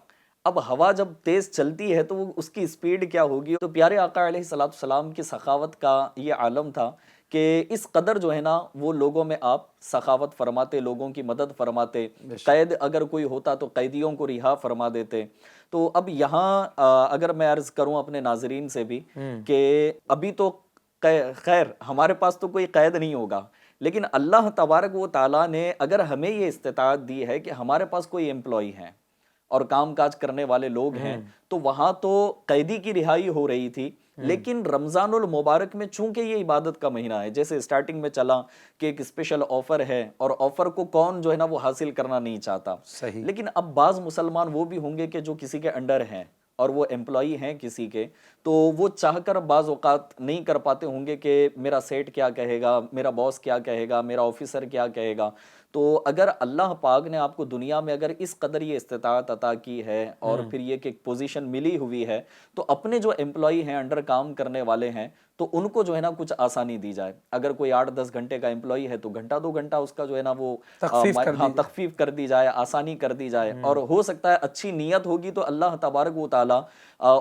اب ہوا جب تیز چلتی ہے تو اس کی سپیڈ کیا ہوگی. تو پیارے آقا علیہ السلام کی سخاوت کا یہ عالم تھا کہ اس قدر جو ہے نا وہ لوگوں میں آپ سخاوت فرماتے، لوگوں کی مدد فرماتے. قید اگر کوئی ہوتا تو قیدیوں کو رہا فرما دیتے. تو اب یہاں اگر میں عرض کروں اپنے ناظرین سے بھی کہ ابھی تو خیر ہمارے پاس تو کوئی قید نہیں ہوگا، لیکن اللہ تبارک و تعالیٰ نے اگر ہمیں یہ استطاعت دی ہے کہ ہمارے پاس کوئی امپلائی ہیں اور کام کاج کرنے والے لوگ ہیں، تو وہاں تو قیدی کی رہائی ہو رہی تھی. لیکن رمضان المبارک میں چونکہ یہ عبادت کا مہینہ ہے، جیسے سٹارٹنگ میں چلا کہ ایک اسپیشل آفر ہے، اور آفر کو کون جو ہے نا وہ حاصل کرنا نہیں چاہتا. لیکن اب بعض مسلمان وہ بھی ہوں گے کہ جو کسی کے انڈر ہیں اور وہ امپلائی ہیں کسی کے، تو وہ چاہ کر بعض اوقات نہیں کر پاتے ہوں گے کہ میرا سیٹ کیا کہے گا، میرا باس کیا کہے گا، میرا آفیسر کیا کہے گا. تو اگر اللہ پاک نے آپ کو دنیا میں اگر اس قدر یہ استطاعت عطا کی ہے اور پھر یہ کہ پوزیشن ملی ہوئی ہے، تو اپنے جو امپلائی ہیں، انڈر کام کرنے والے ہیں، تو ان کو جو ہے نا کچھ آسانی دی جائے. اگر کوئی 8-10 گھنٹے کا امپلائی ہے تو گھنٹا 2 گھنٹہ اس کا جو ہے نا وہ تخفیف کر دی جائے، آسانی کر دی جائے. اور ہو سکتا ہے اچھی نیت ہوگی تو اللہ تبارک و تعالیٰ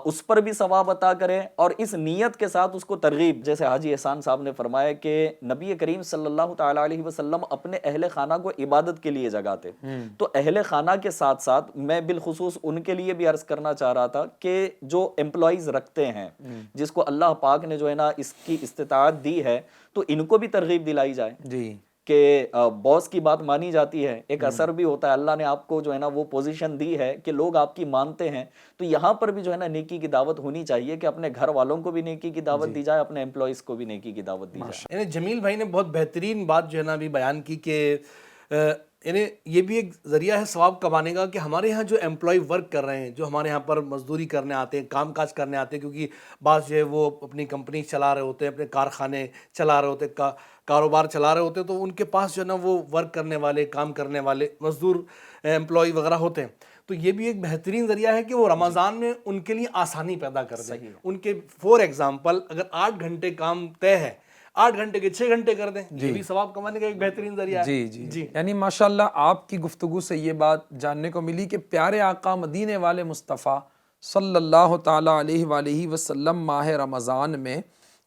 اس پر بھی ثواب عطا کرے، اور اس نیت کے ساتھ اس کو ترغیب. جیسے حاجی احسان صاحب نے فرمایا کہ نبی کریم صلی اللہ تعالیٰ علیہ وسلم اپنے اہل خانہ کو عبادت کے لیے جگاتے. تو اہل خانہ کے ساتھ ساتھ میں بالخصوص ان کے لیے بھی عرض کرنا چاہ رہا تھا کہ جو امپلائیز رکھتے ہیں، جس کو اللہ پاک نے جو ہے نا اس کی استطاعت دی ہے، تو ان کو بھی ترغیب دلائی جائے کہ باس کی بات مانی جاتی ہے. ایک اثر بھی ہوتا ہے، اللہ نے آپ کو جو ہے نا وہ پوزیشن دی ہے کہ لوگ آپ کی مانتے ہیں. تو یہاں پر بھی جو ہے نا نیکی کی دعوت ہونی چاہیے کہ اپنے گھر والوں کو بھی نیکی کی دعوت دی جائے، اپنے امپلائیز کو بھی نیکی کی دعوت دی جائے. یعنی جمیل بھائی نے بہت بہترین بات جو ہے نا ابھی بیان کی کہ یعنی یہ بھی ایک ذریعہ ہے ثواب کمانے کا کہ ہمارے یہاں جو امپلائی ورک کر رہے ہیں، جو ہمارے یہاں پر مزدوری کرنے آتے ہیں، کام کاج کرنے آتے ہیں، کیونکہ بعض جو ہے وہ اپنی کمپنی چلا رہے ہوتے ہیں، اپنے کارخانے چلا رہے ہوتے ہیں، کاروبار چلا رہے ہوتے ہیں، تو ان کے پاس جو ہے نا وہ ورک کرنے والے، کام کرنے والے مزدور امپلائی وغیرہ ہوتے ہیں. تو یہ بھی ایک بہترین ذریعہ ہے کہ وہ رمضان میں ان کے لیے آسانی پیدا کر دیں. ان کے فور ایگزامپل اگر 8 گھنٹے کام طے ہے، 8 گھنٹے کے 6 گھنٹے کر دیں، یہ بھی ثواب کمانے کا ایک بہترین ذریعہ ہے. جی یعنی ماشاءاللہ آپ کی گفتگو سے یہ بات جاننے کو ملی کہ پیارے آقا مدینے والے مصطفیٰ صلی اللہ تعالیٰ علیہ وآلہ وسلم ماہ رمضان میں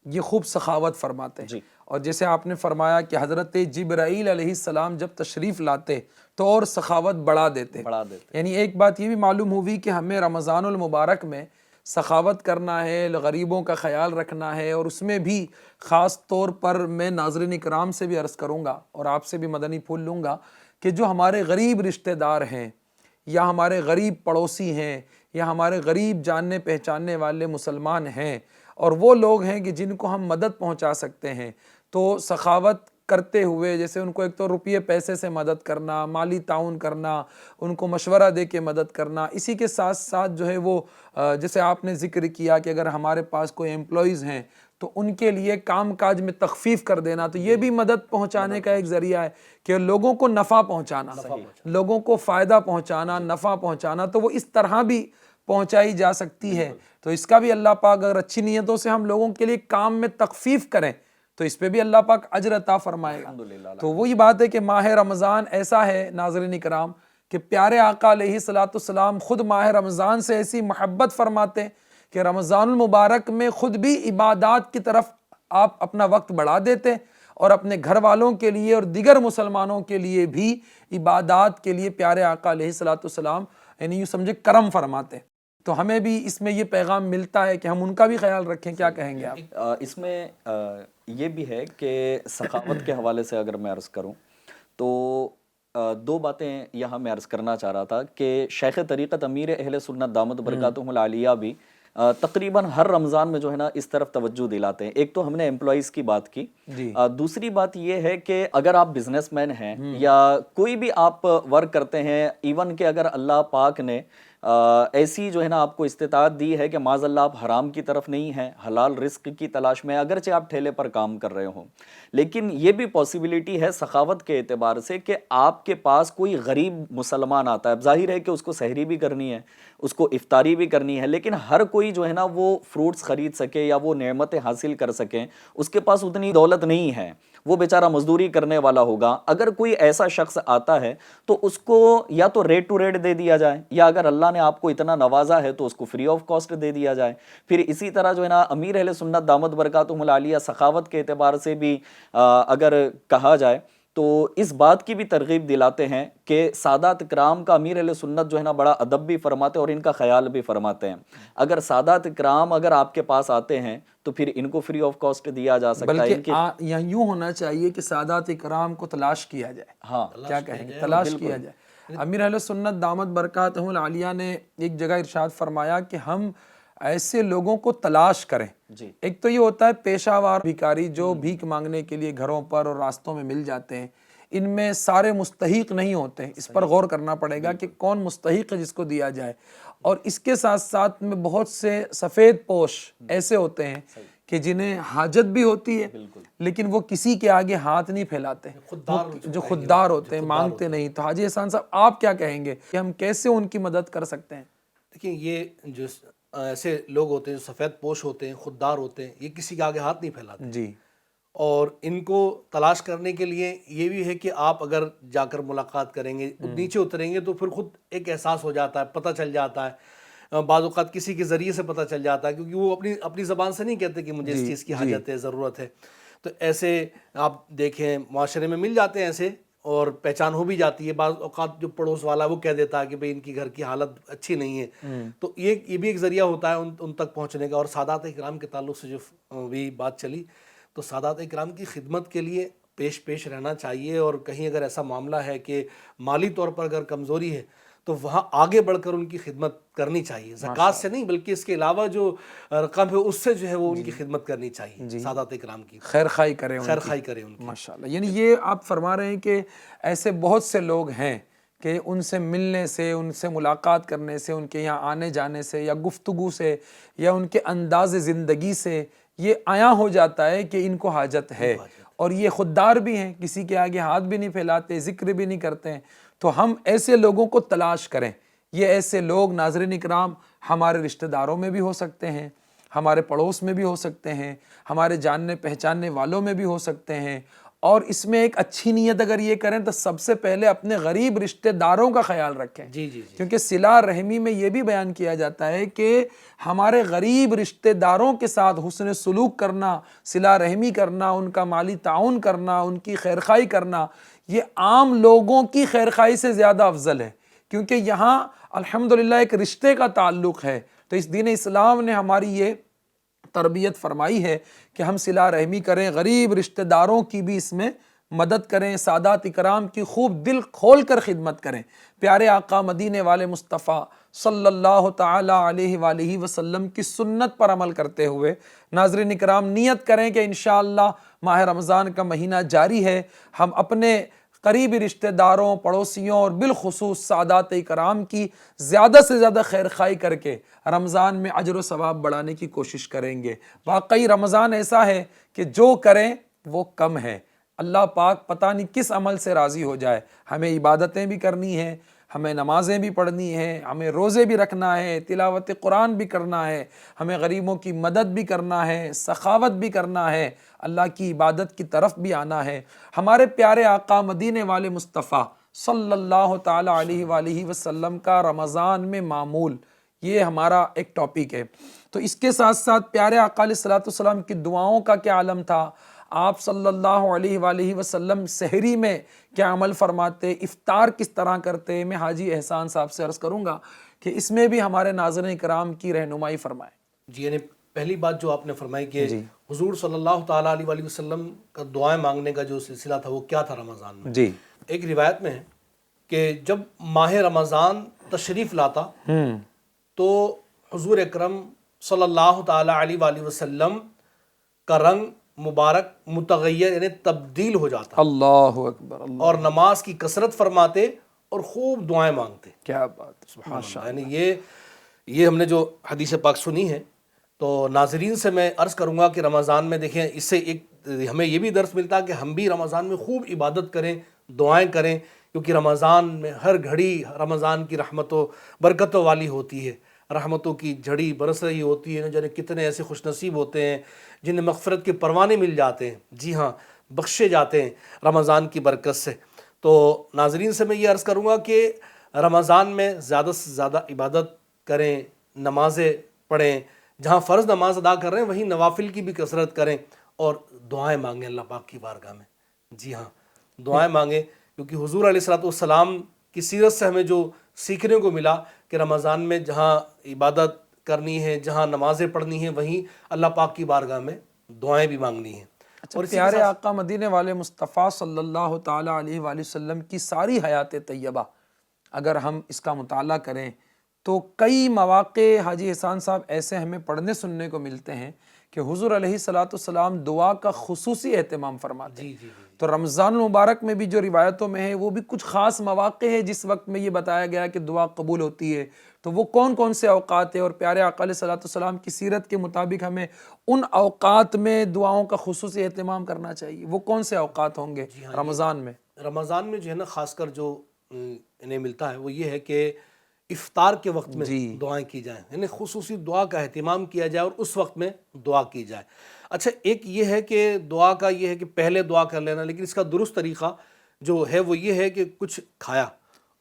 یہ خوب سخاوت فرماتے ہیں. اور جیسے آپ نے فرمایا کہ حضرت جبرائیل علیہ السلام جب تشریف لاتے تو اور سخاوت بڑھا دیتے. یعنی ایک بات یہ بھی معلوم ہوئی کہ ہمیں رمضان المبارک میں سخاوت کرنا ہے، غریبوں کا خیال رکھنا ہے، اور اس میں بھی خاص طور پر میں ناظرین اکرام سے بھی عرض کروں گا اور آپ سے بھی مدنی پھول لوں گا کہ جو ہمارے غریب رشتہ دار ہیں یا ہمارے غریب پڑوسی ہیں یا ہمارے غریب جاننے پہچاننے والے مسلمان ہیں اور وہ لوگ ہیں کہ جن کو ہم مدد پہنچا سکتے ہیں، تو سخاوت کرتے ہوئے جیسے ان کو ایک تو روپیے پیسے سے مدد کرنا، مالی تعاون کرنا، ان کو مشورہ دے کے مدد کرنا، اسی کے ساتھ ساتھ جو ہے وہ جیسے آپ نے ذکر کیا کہ اگر ہمارے پاس کوئی امپلائیز ہیں تو ان کے لیے کام کاج میں تخفیف کر دینا، تو یہ بھی مدد پہنچانے کا ایک ذریعہ ہے کہ لوگوں کو نفع پہنچانا، لوگوں کو فائدہ پہنچانا، نفع پہنچانا، تو وہ اس طرح بھی پہنچائی جا سکتی ہے. تو اس کا بھی اللہ پاک اگر اچھی نیتوں سے ہم لوگوں کے لیے کام میں تخفیف کریں تو اس پہ بھی اللہ پاک اجر عطا فرمائے گا. تو وہی بات ہے کہ ماہ رمضان ایسا ہے ناظرین اکرام کہ پیارے آقا علیہ السلام خود ماہ رمضان سے ایسی محبت فرماتے کہ رمضان المبارک میں خود بھی عبادات کی طرف آپ اپنا وقت بڑھا دیتے اور اپنے گھر والوں کے لیے اور دیگر مسلمانوں کے لیے بھی عبادات کے لیے پیارے آقا علیہ الصلوۃ والسلام یعنی یوں سمجھے کرم فرماتے ہیں. تو ہمیں بھی اس میں یہ پیغام ملتا ہے کہ ہم ان کا بھی خیال رکھیں. کیا کہیں گے آپ؟ اس میں یہ بھی ہے کہ سخاوت کے حوالے سے اگر میں عرض کروں تو دو باتیں یہاں میں عرض کرنا چاہ رہا تھا کہ شیخ طریقت امیر اہل سنت دامت برکاتہم العالیہ بھی تقریباً ہر رمضان میں جو ہے نا اس طرف توجہ دلاتے ہیں. ایک تو ہم نے ایمپلائیز کی بات کی, دوسری بات یہ ہے کہ اگر آپ بزنس مین ہیں یا کوئی بھی آپ ورک کرتے ہیں, ایون کہ اگر اللہ پاک نے ایسی جو ہے نا آپ کو استطاعت دی ہے کہ معاذ اللہ آپ حرام کی طرف نہیں ہیں, حلال رزق کی تلاش میں, اگرچہ آپ ٹھیلے پر کام کر رہے ہوں, لیکن یہ بھی پاسبلٹی ہے سخاوت کے اعتبار سے کہ آپ کے پاس کوئی غریب مسلمان آتا ہے. اب ظاہر ہے کہ اس کو سحری بھی کرنی ہے, اس کو افطاری بھی کرنی ہے, لیکن ہر کوئی جو ہے نا وہ فروٹس خرید سکے یا وہ نعمتیں حاصل کر سکیں, اس کے پاس اتنی دولت نہیں ہے, وہ بیچارہ مزدوری کرنے والا ہوگا. اگر کوئی ایسا شخص آتا ہے تو اس کو یا تو ریٹ ٹو ریٹ دے دیا جائے, یا اگر اللہ نے آپ کو اتنا نوازا ہے تو اس کو فری آف کاسٹ دے دیا جائے. پھر اسی طرح جو ہے نا امیر اہل سنت دامت برکاتہم العالیہ سخاوت کے اعتبار سے بھی اگر کہا جائے تو اس بات کی بھی ترغیب دلاتے ہیں کہ سادات کرام کا امیر اہل سنت جو ہے نا بڑا ادب بھی فرماتے ہیں اور ان کا خیال بھی فرماتے ہیں. اگر سادات کرام اگر آپ کے پاس آتے ہیں تو پھر ان کو فری آف کاسٹ دیا جا سکتا ہے. بلکہ یوں ہونا چاہیے کہ سادات کرام کو تلاش کیا جائے. ہاں, کیا کہیں گے, تلاش کیا جائے. امیر اہل سنت دامت برکاتہم العالیہ نے ایک جگہ ارشاد فرمایا کہ ہم ایسے لوگوں کو تلاش کریں. ایک تو یہ ہوتا ہے پیشہ وار بھیکاری جو بھیک مانگنے کے لیے گھروں پر اور راستوں میں مل جاتے ہیں, ان میں سارے مستحق نہیں ہوتے ہیں. اس پر غور کرنا پڑے گا کہ کون مستحق ہے جس کو دیا جائے. اور اس کے ساتھ ساتھ میں بہت سے سفید پوش ایسے ہوتے ہیں کہ جنہیں حاجت بھی ہوتی ہے لیکن وہ کسی کے آگے ہاتھ نہیں پھیلاتے, جو خوددار ہوتے ہیں, مانگتے نہیں. تو حاجی احسان صاحب آپ کیا کہیں گے کہ ہم کیسے ان کی مدد کر سکتے ہیں؟ دیکھیں, یہ جو ایسے لوگ ہوتے ہیں جو سفید پوش ہوتے ہیں, خوددار ہوتے ہیں, یہ کسی کے آگے ہاتھ نہیں پھیلاتے. جی. اور ان کو تلاش کرنے کے لیے یہ بھی ہے کہ آپ اگر جا کر ملاقات کریں گے, نیچے اتریں گے تو پھر خود ایک احساس ہو جاتا ہے, پتہ چل جاتا ہے. بعض اوقات کسی کے ذریعے سے پتہ چل جاتا ہے, کیونکہ وہ اپنی زبان سے نہیں کہتے کہ مجھے اس چیز کی حاجت ہے, ضرورت ہے. تو ایسے آپ دیکھیں معاشرے میں مل جاتے ہیں ایسے, اور پہچان ہو بھی جاتی ہے. بعض اوقات جو پڑوس والا وہ کہہ دیتا ہے کہ بھئی ان کی گھر کی حالت اچھی نہیں ہے, تو یہ بھی ایک ذریعہ ہوتا ہے ان تک پہنچنے کا. اور سادات اکرام کے تعلق سے جو بھی بات چلی, تو سادات اکرام کی خدمت کے لیے پیش رہنا چاہیے. اور کہیں اگر ایسا معاملہ ہے کہ مالی طور پر اگر کمزوری ہے تو وہاں آگے بڑھ کر ان کی خدمت کرنی چاہیے. زکوٰۃ سے نہیں بلکہ اس کے علاوہ جو رقم ہے اس سے جو ہے وہ ان کی خدمت کرنی چاہیے. سادات اکرام کی خیر خواہی کریں, ان کی. ماشاءاللہ. یعنی یہ آپ فرما رہے ہیں کہ ایسے بہت سے لوگ ہیں کہ ان سے ملنے سے, ان سے ملاقات کرنے سے, ان کے یہاں آنے جانے سے یا گفتگو سے یا ان کے انداز زندگی سے یہ عیاں ہو جاتا ہے کہ ان کو حاجت ہے. اور یہ خوددار بھی ہیں, کسی کے آگے ہاتھ بھی نہیں پھیلاتے, ذکر بھی نہیں کرتے ہیں. تو ہم ایسے لوگوں کو تلاش کریں. یہ ایسے لوگ ناظرین اکرام ہمارے رشتہ داروں میں بھی ہو سکتے ہیں, ہمارے پڑوس میں بھی ہو سکتے ہیں, ہمارے جاننے پہچاننے والوں میں بھی ہو سکتے ہیں. اور اس میں ایک اچھی نیت اگر یہ کریں تو سب سے پہلے اپنے غریب رشتہ داروں کا خیال رکھیں. کیونکہ صلہ رحمی میں یہ بھی بیان کیا جاتا ہے کہ ہمارے غریب رشتہ داروں کے ساتھ حسن سلوک کرنا, صلہ رحمی کرنا, ان کا مالی تعاون کرنا, ان کی خیرخواہی کرنا, یہ عام لوگوں کی خیرخواہی سے زیادہ افضل ہے. کیونکہ یہاں الحمدللہ ایک رشتے کا تعلق ہے. تو اس دین اسلام نے ہماری یہ تربیت فرمائی ہے کہ ہم صلہ رحمی کریں, غریب رشتہ داروں کی بھی اس میں مدد کریں, سادات اکرام کی خوب دل کھول کر خدمت کریں. پیارے آقا مدینے والے مصطفیٰ صلی اللہ تعالی علیہ وآلہ وسلم کی سنت پر عمل کرتے ہوئے ناظرین اکرام نیت کریں کہ انشاءاللہ ماہ رمضان کا مہینہ جاری ہے, ہم اپنے قریبی رشتہ داروں, پڑوسیوں اور بالخصوص سادات اکرام کی زیادہ سے زیادہ خیرخواہی کر کے رمضان میں اجر و ثواب بڑھانے کی کوشش کریں گے. واقعی رمضان ایسا ہے کہ جو کریں وہ کم ہے. اللہ پاک پتہ نہیں کس عمل سے راضی ہو جائے. ہمیں عبادتیں بھی کرنی ہیں, ہمیں نمازیں بھی پڑھنی ہیں, ہمیں روزے بھی رکھنا ہے, تلاوت قرآن بھی کرنا ہے, ہمیں غریبوں کی مدد بھی کرنا ہے, سخاوت بھی کرنا ہے, اللہ کی عبادت کی طرف بھی آنا ہے. ہمارے پیارے آقا مدینے والے مصطفیٰ صلی اللہ تعالی علیہ وآلہ وسلم کا رمضان میں معمول, یہ ہمارا ایک ٹاپک ہے. تو اس کے ساتھ ساتھ پیارے آقا علیہ الصلوۃ والسلام کی دعاؤں کا کیا عالم تھا, آپ صلی اللہ علیہ وآلہ وسلم سحری میں کیا عمل فرماتے، افطار کس طرح کرتے، میں حاجی احسان صاحب سے عرض کروں گا کہ اس میں بھی ہمارے ناظرین کرام کی رہنمائی فرمائیں۔ جی یعنی پہلی بات جو آپ نے فرمائی کہ حضور صلی اللہ تعالیٰ علیہ وآلہ وسلم کا دعائیں مانگنے کا جو سلسلہ تھا وہ کیا تھا رمضان میں؟ جی ایک روایت میں ہے کہ جب ماہ رمضان تشریف لاتا تو حضور اکرم صلی اللہ تعالیٰ علیہ وآلہ وسلم کا رنگ مبارک متغیر یعنی تبدیل ہو جاتا اللہ اکبر، اللہ، اور نماز کی کثرت فرماتے اور خوب دعائیں مانگتے۔ کیا بات، سبحان اللہ۔ یعنی یہ ہم نے جو حدیث پاک سنی ہے تو ناظرین سے میں عرض کروں گا کہ رمضان میں دیکھیں اس سے ایک ہمیں یہ بھی درس ملتا ہے کہ ہم بھی رمضان میں خوب عبادت کریں، دعائیں کریں، کیونکہ رمضان میں ہر گھڑی رمضان کی رحمت و برکتوں والی ہوتی ہے، رحمتوں کی جھڑی برس رہی ہوتی ہے، جنہیں کتنے ایسے خوش نصیب ہوتے ہیں جنہیں مغفرت کے پروانے مل جاتے ہیں، جی ہاں بخشے جاتے ہیں رمضان کی برکت سے۔ تو ناظرین سے میں یہ عرض کروں گا کہ رمضان میں زیادہ سے زیادہ عبادت کریں، نمازیں پڑھیں، جہاں فرض نماز ادا کر رہے ہیں وہیں نوافل کی بھی کثرت کریں اور دعائیں مانگیں اللہ پاک کی بارگاہ میں۔ جی ہاں دعائیں مانگیں، کیونکہ حضور علیہ السلام کی سیرت سے ہمیں جو سیکھنے کو ملا کہ رمضان میں جہاں عبادت کرنی ہے، جہاں نمازیں پڑھنی ہیں، وہیں اللہ پاک کی بارگاہ میں دعائیں بھی مانگنی ہیں۔ اور پیارے آقا مدینے والے مصطفیٰ صلی اللہ تعالیٰ علیہ وآلہ وسلم کی ساری حیات طیبہ اگر ہم اس کا مطالعہ کریں تو کئی مواقع حاجی احسان صاحب ایسے ہمیں پڑھنے سننے کو ملتے ہیں کہ حضور علیہ السلام دعا کا خصوصی اہتمام فرماتے ہیں۔ تو رمضان المبارک میں بھی جو روایتوں میں ہے وہ بھی کچھ خاص مواقع ہے جس وقت میں یہ بتایا گیا کہ دعا قبول ہوتی ہے، تو وہ کون کون سے اوقات ہیں، اور پیارے آقا علیہ السلام کی سیرت کے مطابق ہمیں ان اوقات میں دعاؤں کا خصوصی اہتمام کرنا چاہیے، وہ کون سے اوقات ہوں گے رمضان میں؟ رمضان میں جو ہے نا خاص کر جو انہیں ملتا ہے وہ یہ ہے کہ افطار کے وقت میں دعائیں کی جائیں، یعنی خصوصی دعا کا اہتمام کیا جائے اور اس وقت میں دعا کی جائے۔ اچھا ایک یہ ہے کہ دعا کا یہ ہے کہ پہلے دعا کر لینا، لیکن اس کا درست طریقہ جو ہے وہ یہ ہے کہ کچھ کھایا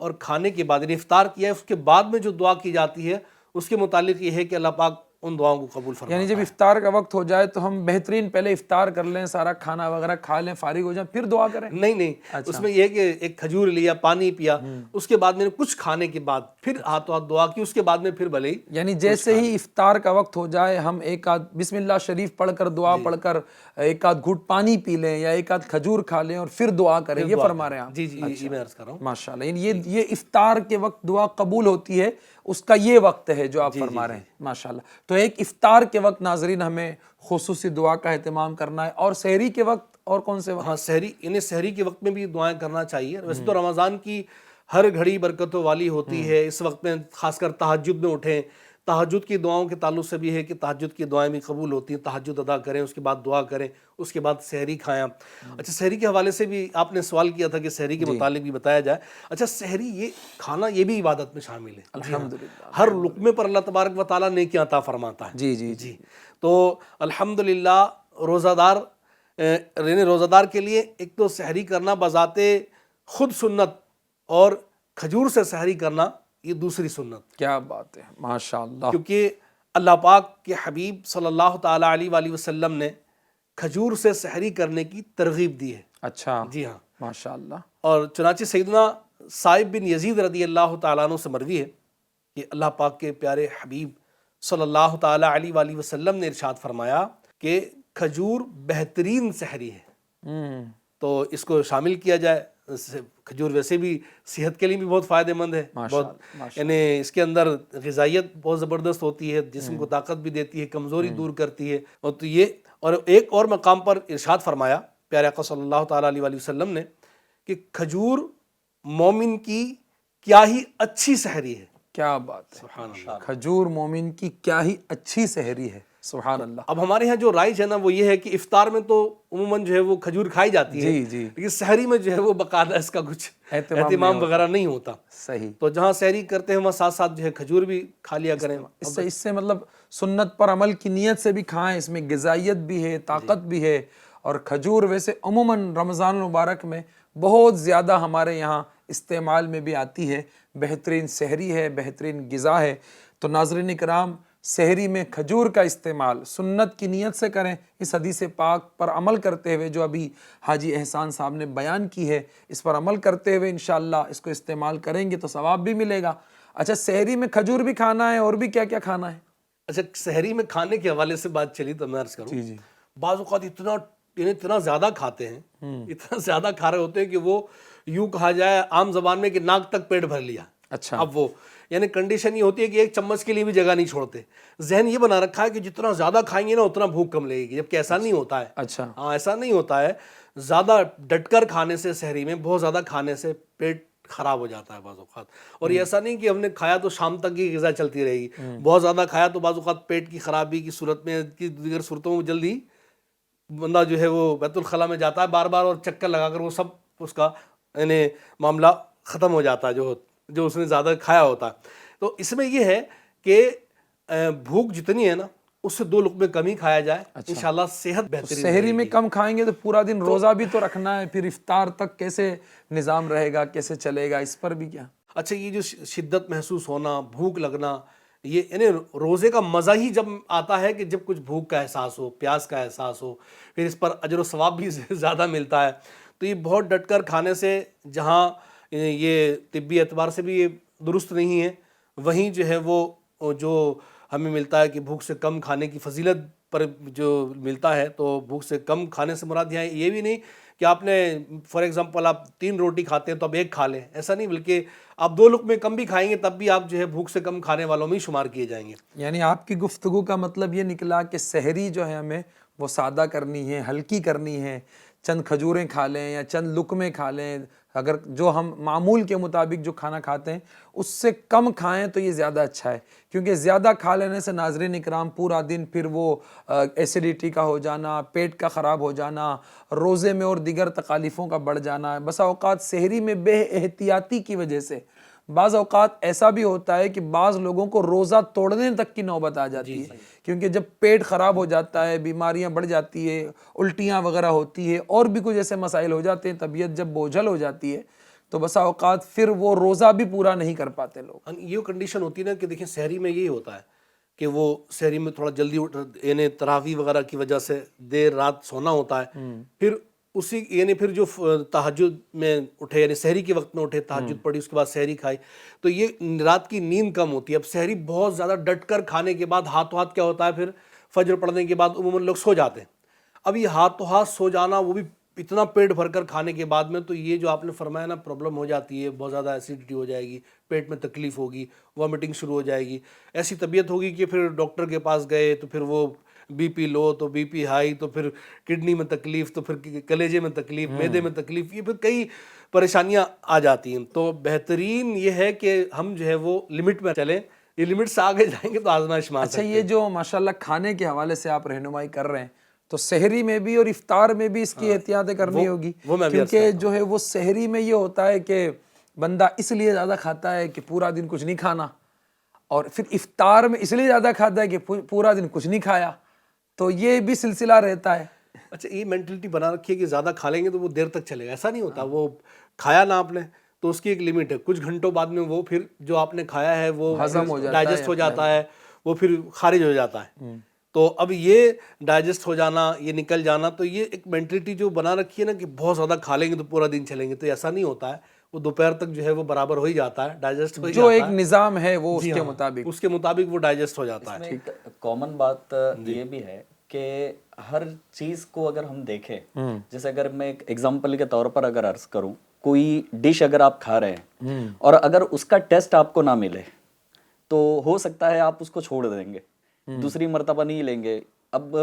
اور کھانے کے بعد یعنی افطار کیا ہے اس کے بعد میں جو دعا کی جاتی ہے اس کے متعلق یہ ہے کہ اللہ پاک ان دعاؤں کو قبول فرماتا ہے۔ یعنی جب افطار کا وقت ہو جائے تو ہم بہترین پہلے افطار کر لیں، سارا کھانا وغیرہ کھا لیں، فارغ ہو جائیں، پھر دعا کریں؟ نہیں، اس میں یہ ہے کہ ایک کھجور لیا، پانی پیا، اس کے بعد میں نے کچھ کھانے کے بعد پھر ہاتھ دعا کی، اس کے بعد میں پھر بھلے ہی یعنی جیسے ہی افطار کا وقت ہو جائے ہم ایک آدھ بسم اللہ شریف پڑھ کر دعا پڑھ کر ایک آدھ گھٹ پانی پی لیں یا ایک آدھ کھجور کھا لیں اور پھر دعا کریں، یہ فرما رہے ہیں آپ؟ جی میں عرض کر رہا ہوں ماشاء اللہ، یعنی یہ افطار کے وقت دعا قبول ہوتی ہے، اس کا یہ وقت ہے جو آپ فرما رہے ہیں، ماشاء اللہ۔ تو ایک افطار کے وقت ناظرین ہمیں خصوصی دعا کا اہتمام کرنا ہے، اور سحری کے وقت اور کون سے وقت؟ ہاں سحری کے وقت میں بھی دعائیں کرنا چاہیے۔ ویسے تو رمضان کی ہر گھڑی برکتوں والی ہوتی ہے، اس وقت میں خاص کر تہجد میں اٹھیں، تہجد کی دعاؤں کے تعلق سے بھی ہے کہ تہجد کی دعائیں بھی قبول ہوتی ہیں، تہجد ادا کریں، اس کے بعد دعا کریں، اس کے بعد سحری کھائیں۔ اچھا سحری کے حوالے سے بھی آپ نے سوال کیا تھا کہ سحری کے متعلق بھی بتایا جائے۔ اچھا سحری یہ کھانا یہ بھی عبادت میں شامل ہے، الحمدللہ ہر لقمے پر اللہ تبارک و تعالیٰ نیکیاں عطا فرماتا ہے۔ جی تو الحمدللہ روزہ دار کے لیے ایک تو سحری کرنا بذات خود سنت اور کھجور سے سحری کرنا یہ دوسری سنت۔ کیا بات ہے، ماشاء اللہ۔ کیونکہ اللہ پاک کے حبیب صلی اللہ تعالیٰ علیہ وآلہ وسلم نے کھجور سے سحری کرنے کی ترغیب دی ہے۔ اچھا، جی ہاں ماشاء اللہ۔ اور چنانچہ سیدنا صائب بن یزید رضی اللہ تعالیٰ عنہ سے مروی ہے کہ اللہ پاک کے پیارے حبیب صلی اللہ تعالیٰ علیہ وآلہ وسلم نے ارشاد فرمایا کہ کھجور بہترین سحری ہے، تو اس کو شامل کیا جائے۔ کھجور ویسے بھی صحت کے لیے بھی بہت فائدہ مند ہے، بہت یعنی اس کے اندر غذائیت بہت زبردست ہوتی ہے، جسم کو طاقت بھی دیتی ہے، کمزوری دور کرتی ہے۔ اور تو یہ اور ایک اور مقام پر ارشاد فرمایا پیارے آقا صلی اللہ تعالیٰ علیہ وآلہ وسلم نے کہ کھجور مومن کی کیا ہی اچھی سحری ہے۔ کیا بات ہے، سبحان اللہ، کھجور مومن کی کیا ہی اچھی سحری ہے، سبحان اللہ۔ اب ہمارے ہاں جو رائج ہے نا وہ یہ ہے کہ افطار میں تو عموماً جو ہے وہ کھجور کھائی جاتی ہے، لیکن سحری میں جو ہے وہ باقاعدہ اس کا کچھ اہتمام وغیرہ نہیں ہوتا۔ صحیح، تو جہاں سحری کرتے ہیں وہاں ساتھ ساتھ جو ہے کھجور بھی کھا لیا کریں۔ اس سے مطلب سنت پر عمل کی نیت سے بھی کھائیں، اس میں غذائیت بھی ہے، طاقت بھی ہے۔ اور کھجور ویسے عموماً رمضان المبارک میں بہت زیادہ ہمارے یہاں استعمال میں بھی آتی ہے، بہترین سحری ہے، بہترین غذا ہے۔ تو ناظرین کرام سحری میں کھجور کا استعمال سنت کی نیت سے کریں، اس حدیث پاک پر عمل کرتے ہوئے جو ابھی حاجی احسان صاحب نے بیان کی ہے، اس پر عمل کرتے ہوئے انشاءاللہ اس کو استعمال کریں گے تو ثواب بھی ملے گا۔ اچھا، سحری میں کھجور بھی کھانا ہے اور بھی کیا کیا کھانا ہے؟ اچھا، سحری میں کھانے کے حوالے سے بات چلی تو میں عرض کروں، جی بعض اوقات اتنا زیادہ کھاتے ہیں، اتنا زیادہ کھا رہے ہوتے ہیں کہ وہ یوں کہا جائے عام زبان میں کہ ناک تک پیٹ بھر لیا۔ اچھا، اب وہ یعنی کنڈیشن یہ ہوتی ہے کہ ایک چمچ کے لیے بھی جگہ نہیں چھوڑتے، ذہن یہ بنا رکھا ہے کہ جتنا زیادہ کھائیں گے نا اتنا بھوک کم لگے گی، جبکہ ایسا نہیں ہوتا ہے۔ اچھا، ہاں، ایسا نہیں ہوتا ہے، زیادہ ڈٹ کر کھانے سے، سحری میں بہت زیادہ کھانے سے پیٹ خراب ہو جاتا ہے بعض اوقات۔ اور یہ ایسا نہیں کہ ہم نے کھایا تو شام تک کی غذا چلتی رہے گی، بہت زیادہ کھایا تو بعض اوقات پیٹ کی خرابی کی صورت میں دیگر صورتوں میں جلدی بندہ جو ہے وہ بیت الخلاء میں جاتا ہے بار بار، اور چکر لگا کر وہ سب اس کا یعنی معاملہ ختم ہو جاتا ہے جو اس نے زیادہ کھایا ہوتا ہے۔ تو اس میں یہ ہے کہ بھوک جتنی ہے نا اس سے 2 لقمے کم ہی کھایا جائے، انشاءاللہ صحت بہترین رہے سحری گی۔ میں کم کھائیں گے تو پورا دن روزہ بھی تو رکھنا ہے، پھر افطار تک کیسے نظام رہے گا، کیسے چلے گا، اس پر بھی کیا؟ اچھا، یہ جو شدت محسوس ہونا، بھوک لگنا، یہ یعنی روزے کا مزہ ہی جب آتا ہے کہ جب کچھ بھوک کا احساس ہو، پیاس کا احساس ہو، پھر اس پر اجر و ثواب بھی زیادہ ملتا ہے۔ تو یہ بہت ڈٹ کر کھانے سے جہاں یہ طبی اعتبار سے بھی یہ درست نہیں ہے، وہیں جو ہے وہ جو ہمیں ملتا ہے کہ بھوک سے کم کھانے کی فضیلت پر جو ملتا ہے، تو بھوک سے کم کھانے سے مراد یہاں یہ بھی نہیں کہ آپ نے فار ایگزامپل آپ 3 روٹی کھاتے ہیں تو اب 1 کھا لیں، ایسا نہیں، بلکہ آپ 2 لقمے کم بھی کھائیں گے تب بھی آپ جو ہے بھوک سے کم کھانے والوں میں ہی شمار کیے جائیں گے۔ یعنی آپ کی گفتگو کا مطلب یہ نکلا کہ سحری جو ہے ہمیں وہ سادہ کرنی ہے، ہلکی کرنی ہے، چند کھجوریں کھا لیں یا چند لقمے کھا لیں، اگر جو ہم معمول کے مطابق جو کھانا کھاتے ہیں اس سے کم کھائیں تو یہ زیادہ اچھا ہے، کیونکہ زیادہ کھا لینے سے ناظرین اکرام پورا دن پھر وہ ایسیڈیٹی کا ہو جانا، پیٹ کا خراب ہو جانا، روزے میں اور دیگر تکالیفوں کا بڑھ جانا، بسا اوقات سحری میں بے احتیاطی کی وجہ سے بعض اوقات ایسا بھی ہوتا ہے کہ بعض لوگوں کو روزہ توڑنے تک کی نوبت آ جاتی ہے، کیونکہ جب پیٹ خراب ہو جاتا ہے، بیماریاں بڑھ جاتی ہے، الٹیاں وغیرہ ہوتی ہے، اور بھی کچھ ایسے مسائل ہو جاتے ہیں، طبیعت جب بوجھل ہو جاتی ہے تو بسا اوقات پھر وہ روزہ بھی پورا نہیں کر پاتے لوگ۔ یہ کنڈیشن ہوتی ہے نا کہ دیکھیں سحری میں یہی ہوتا ہے کہ وہ سحری میں تھوڑا جلدی یعنی تراویح وغیرہ کی وجہ سے دیر رات سونا ہوتا ہے، پھر اسی یعنی پھر جو تہجد میں اٹھے یعنی سحری کے وقت میں اٹھے، تہجد پڑھی، اس کے بعد سحری کھائی، تو یہ رات کی نیند کم ہوتی ہے۔ اب سحری بہت زیادہ ڈٹ کر کھانے کے بعد ہاتھوں ہاتھ کیا ہوتا ہے، پھر فجر پڑھنے کے بعد عموماً لوگ سو جاتے ہیں۔ اب یہ ہاتھوں ہاتھ سو جانا، وہ بھی اتنا پیٹ بھر کر کھانے کے بعد میں، تو یہ جو آپ نے فرمایا نا پرابلم ہو جاتی ہے، بہت زیادہ ایسیڈیٹی ہو جائے گی، پیٹ میں تکلیف ہوگی، وامٹنگ شروع ہو جائے گی، ایسی طبیعت ہوگی کہ پھر ڈاکٹر کے پاس گئے تو پھر وہ بی پی لو تو بی پی ہائی، تو پھر کڈنی میں تکلیف، تو پھر کلیجے میں تکلیف، معدے میں تکلیف، یہ پھر کئی پریشانیاں آ جاتی ہیں۔ تو بہترین یہ ہے کہ ہم جو ہے وہ لمٹ میں چلیں، یہ لمٹ سے آگے جائیں گے تو آزمائش مار اچھا، سکتے ہیں۔ یہ جو ماشاءاللہ کھانے کے حوالے سے آپ رہنمائی کر رہے ہیں تو سحری میں بھی اور افطار میں بھی اس کی احتیاطیں کرنی ہوگی، وہ میں بھی عرض کیونکہ کرتا ہوں۔ جو ہے وہ سحری میں یہ ہوتا ہے کہ بندہ اس لیے زیادہ کھاتا ہے کہ پورا دن کچھ نہیں کھانا، اور پھر افطار میں اس لیے زیادہ کھاتا ہے کہ پورا دن کچھ نہیں کھایا، تو یہ بھی سلسلہ رہتا ہے۔ اچھا، یہ مینٹلٹی بنا رکھی ہے کہ زیادہ کھا لیں گے تو وہ دیر تک چلے گا، ایسا نہیں ہوتا۔ وہ کھایا نا آپ نے تو اس کی ایک لمٹ ہے، کچھ گھنٹوں بعد میں وہ پھر جو آپ نے کھایا ہے وہ ہضم ہو جاتا ہے، ڈائجسٹ ہو جاتا ہے، وہ پھر خارج ہو جاتا ہے۔ تو اب یہ ڈائجسٹ ہو جانا، یہ نکل جانا، تو یہ ایک مینٹلٹی جو بنا رکھی ہے نا کہ بہت زیادہ کھا لیں گے تو پورا دن چلیں گے، تو ایسا نہیں ہوتا ہے، وہ دوپہر تک جو ہے وہ برابر ہو ہی جاتا ہے، ڈائجسٹ ہو ہی جو جاتا ایک ہے، نظام ہے وہ اس کے مطابق اس کے مطابق وہ ڈائجسٹ ہو جاتا ہے۔ ایک کامن بات یہ بھی ہے کہ ہر چیز کو اگر ہم دیکھیں، جیسے اگر میں ایک ایگزامپل کے طور پر اگر عرض کروں، کوئی ڈش اگر آپ کھا رہے ہیں اور اگر اس کا ٹیسٹ آپ کو نہ ملے تو ہو سکتا ہے آپ اس کو چھوڑ دیں گے، دوسری مرتبہ نہیں لیں گے۔ اب